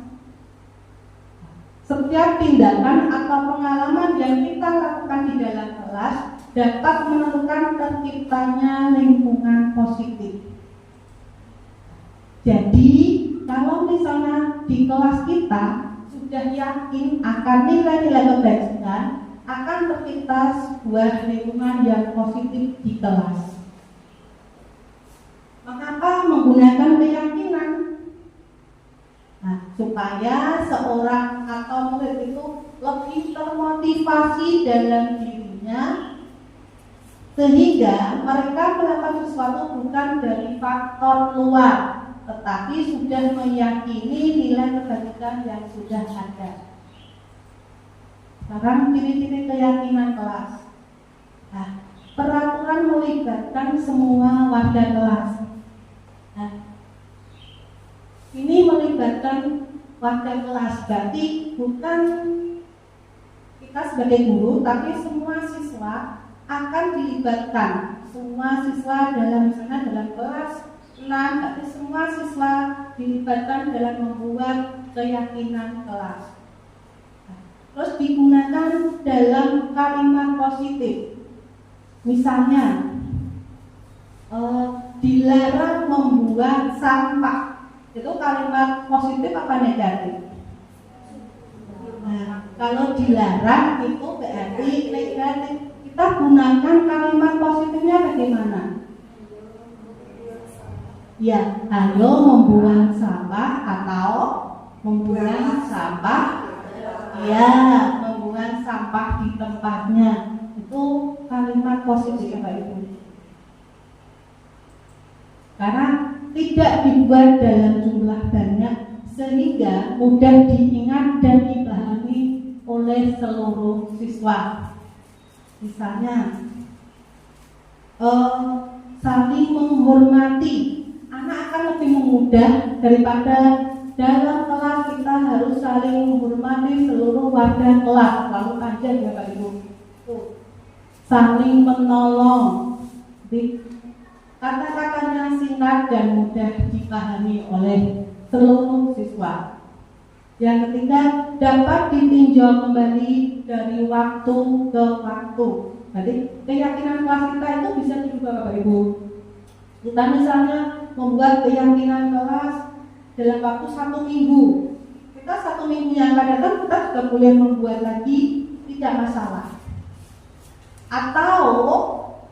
Setiap tindakan atau pengalaman yang kita lakukan di dalam kelas dapat menentukan terciptanya lingkungan positif. Jadi, kalau misalnya di kelas kita sudah yakin akan nilai-nilai kebaikan, akan tercipta sebuah lingkungan yang positif di kelas. Mengapa menggunakan keyakinan? Supaya seorang atau murid itu lebih termotivasi dalam dirinya, sehingga mereka melakukan sesuatu bukan dari faktor luar, tetapi sudah meyakini nilai kebaikan yang sudah ada. Sekarang ciri-ciri keyakinan kelas. Peraturan melibatkan semua warga kelas. Ini melibatkan warga kelas, berarti bukan kita sebagai guru, tapi semua siswa akan dilibatkan. Semua siswa dalam misalnya dalam kelas 6, berarti semua siswa dilibatkan dalam membuat keyakinan kelas. Terus digunakan dalam kalimat positif. Misalnya dilarang membuang sampah. Itu kalimat positif apa negatif? Kalau dilarang itu berarti negatif. Kita gunakan kalimat positifnya bagaimana? Ya, ayo membuang sampah atau membuang sampah. Ya, membuang sampah di tempatnya. Itu kalimat positif Bapak Ibu. Karena tidak dibuat dalam jumlah banyak sehingga mudah diingat dan dipahami oleh seluruh siswa. Misalnya saling menghormati. Anak akan lebih mudah daripada dalam kelas kita harus saling menghormati seluruh warga kelas. Lalu panjang ya Pak Ibu. Saling menolong. Kata-katanya singkat dan mudah dipahami oleh seluruh siswa. Yang ketiga, dapat ditinjau kembali dari waktu ke waktu. Jadi keyakinan kelas kita itu bisa dirubah Bapak Ibu. Kita misalnya membuat keyakinan kelas dalam waktu 1 minggu. Kita 1 minggu yang akan datang kita sudah boleh membuat lagi, tidak masalah. Atau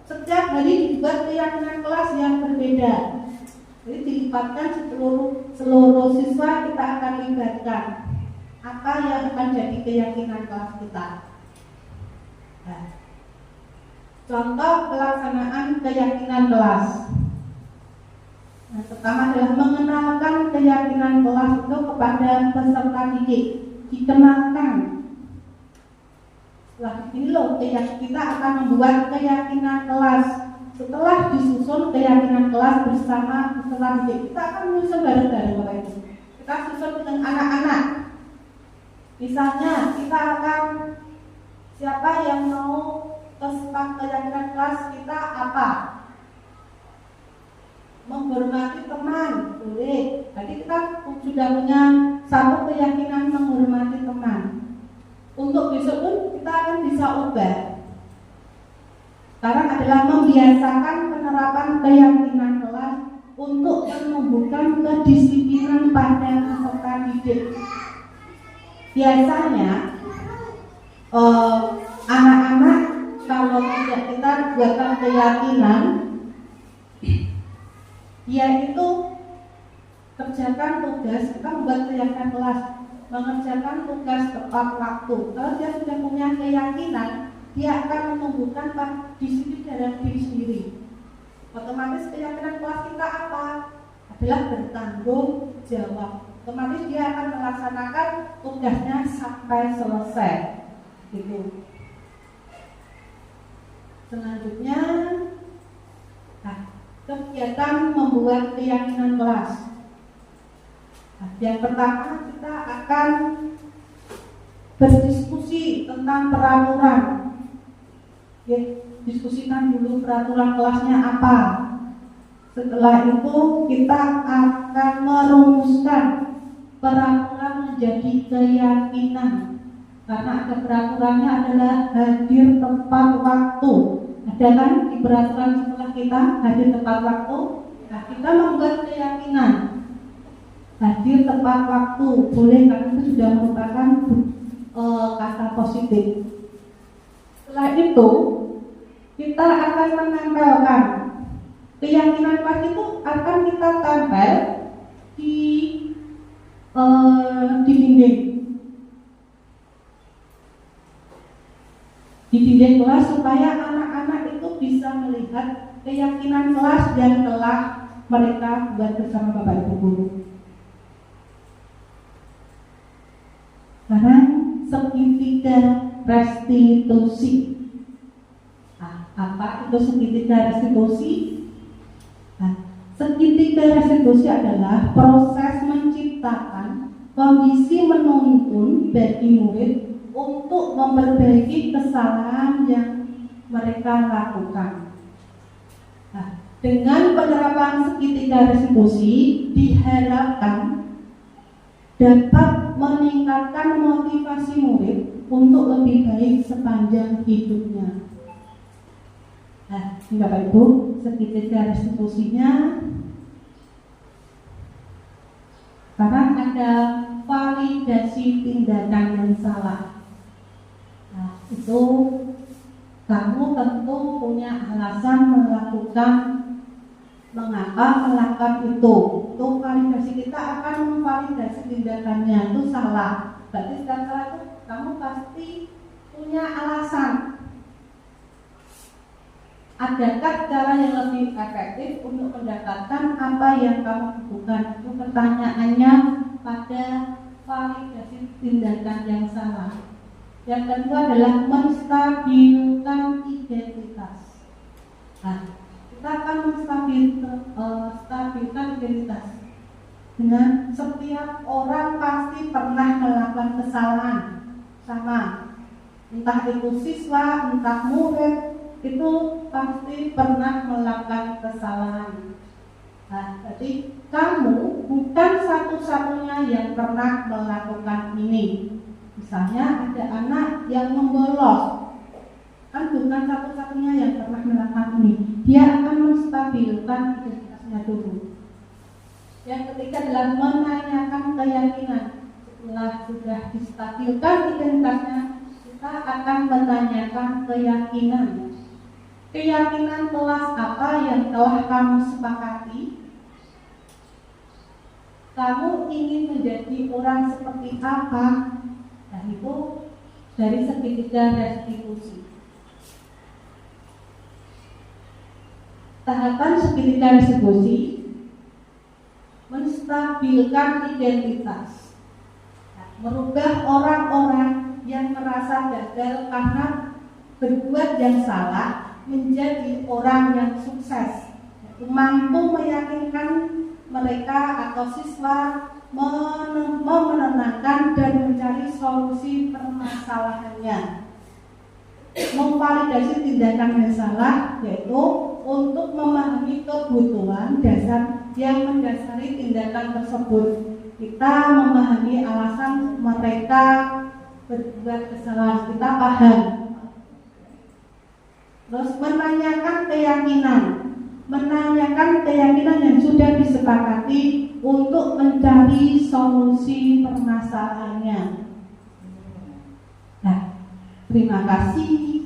setiap hari dibuat keyakinan kelas yang berbeda. Jadi dilibatkan seluruh siswa, kita akan libatkan apa yang akan jadi keyakinan kelas kita. Contoh pelaksanaan keyakinan kelas. Pertama adalah mengenalkan keyakinan kelas itu kepada peserta didik. Dikenalkan. Ini loh, kita akan membuat keyakinan kelas. Setelah disusun keyakinan kelas bersama peserta didik, kita akan menyusun bareng-bareng Bapak Ibu. Kita susun dengan anak-anak. Misalnya kita akan siapa yang mau keyakinan kelas kita apa? Menghormati teman, boleh. Jadi kita sudah punya satu keyakinan menghormati teman. Untuk besok pun kita akan bisa ubah. Sekarang adalah membiasakan penerapan keyakinan kelas untuk menumbuhkan kedisiplinan pada peserta didik. Biasanya anak-anak kalau tidak kita buatkan keyakinan, yaitu kerjakan tugas, kita membuat keyakinan kelas, mengerjakan tugas tepat waktu. Kalau dia sudah punya keyakinan, dia akan menumbuhkan disiplin dalam diri sendiri. Otomatis keyakinan kelas kita apa? Adalah bertanggung jawab. Otomatis dia akan melaksanakan tugasnya sampai selesai. Gitu. Selanjutnya, kegiatan membuat keyakinan kelas. Yang pertama kita akan berdiskusi tentang peraturan. Diskusikan dulu peraturan kelasnya apa. Setelah itu kita akan merumuskan peraturan menjadi keyakinan. Karena ada peraturannya adalah hadir tepat waktu. Ada kan di peraturan setelah kita hadir tepat waktu. Nah, kita membuat keyakinan hadir tepat waktu boleh, karena itu sudah merupakan kata positif. Setelah itu kita akan menempelkan keyakinan kelas itu, akan kita tempel di dinding kelas supaya anak-anak itu bisa melihat keyakinan kelas yang telah mereka buat bersama Bapak Ibu guru. Sekarang segitiga restitusi. Apa itu segitiga restitusi? Segitiga restitusi adalah proses menciptakan kondisi menuntun bagi murid untuk memperbaiki kesalahan yang mereka lakukan. Dengan penerapan segitiga restitusi diharapkan dapat meningkatkan motivasi murid untuk lebih baik sepanjang hidupnya. Ini Bapak Ibu, segitiga restitusinya. Sekarang ada validasi tindakan yang salah. Itu kamu tentu punya alasan mengapa melakukan itu. Itu validasi, kita akan memvalidasi tindakannya itu salah. Berarti setelah salah itu kamu pasti punya alasan. Adakah cara yang lebih efektif untuk mendapatkan apa yang kamu butuhkan? Itu pertanyaannya pada validasi tindakan yang salah. Yang kedua adalah menstabilkan identitas. Kita akan menstabilkan identitas dengan setiap orang pasti pernah melakukan kesalahan sama, entah itu siswa, entah murid, itu pasti pernah melakukan kesalahan. Jadi kamu bukan satu-satunya yang pernah melakukan ini. Misalnya ada anak yang membolos, kan bukan satu-satunya yang pernah melakukan ini. Dia akan menstabilkan identitasnya dulu. Yang ketiga adalah menanyakan keyakinan. Setelah sudah distabilkan identitasnya, kita akan menanyakan keyakinan. Keyakinan kelas apa yang telah kamu sepakati? Kamu ingin menjadi orang seperti apa? Dan itu dari segitiga restitusi. Tahapan segitiga restitusi menstabilkan identitas, merubah orang-orang yang merasa gagal karena berbuat yang salah menjadi orang yang sukses, mampu meyakinkan mereka atau siswa menenangkan dan mencari solusi permasalahannya. Memvalidasi tindakan yang salah yaitu untuk memahami kebutuhan dasar yang mendasari tindakan tersebut. Kita memahami alasan mereka berbuat kesalahan, kita paham. Terus menanyakan keyakinan. menanyakan keyakinan yang sudah disepakati untuk mencari solusi permasalahannya. Nah, terima kasih.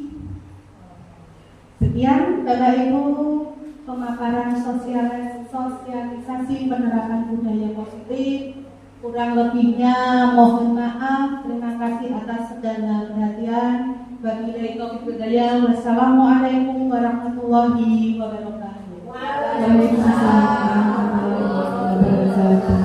Sekian Bapak Ibu pemaparan sosialisasi penerapan budaya positif. Kurang lebihnya mohon maaf. Terima kasih atas segala perhatian. Wabillahi taufiq wal hidayah. Wassalamualaikum warahmatullahi wabarakatuh. Waalaikumsalam warahmatullahi wabarakatuh.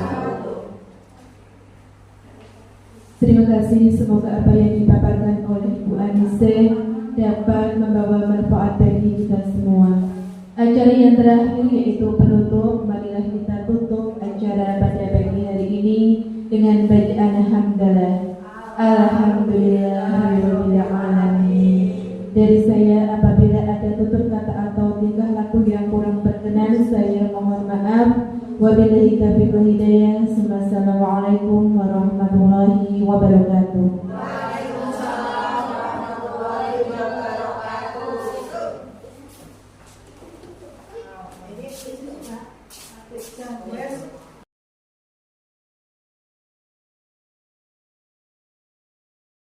Terima kasih. Semoga apa yang dipaparkan oleh Bu Anise dapat membawa manfaat bagi kita semua. Acara yang terakhir yaitu penutup. Marilah kita tutup acara pada pagi hari ini dengan bacaan hamdalah. Alhamdulillahirabbil alamin. Dari saya, apabila ada tutur kata atau tingkah laku yang kurang berkenan, saya mohon maaf. Wabillahi taufiq wal hidayah. Assalamualaikum warahmatullahi wabarakatuh.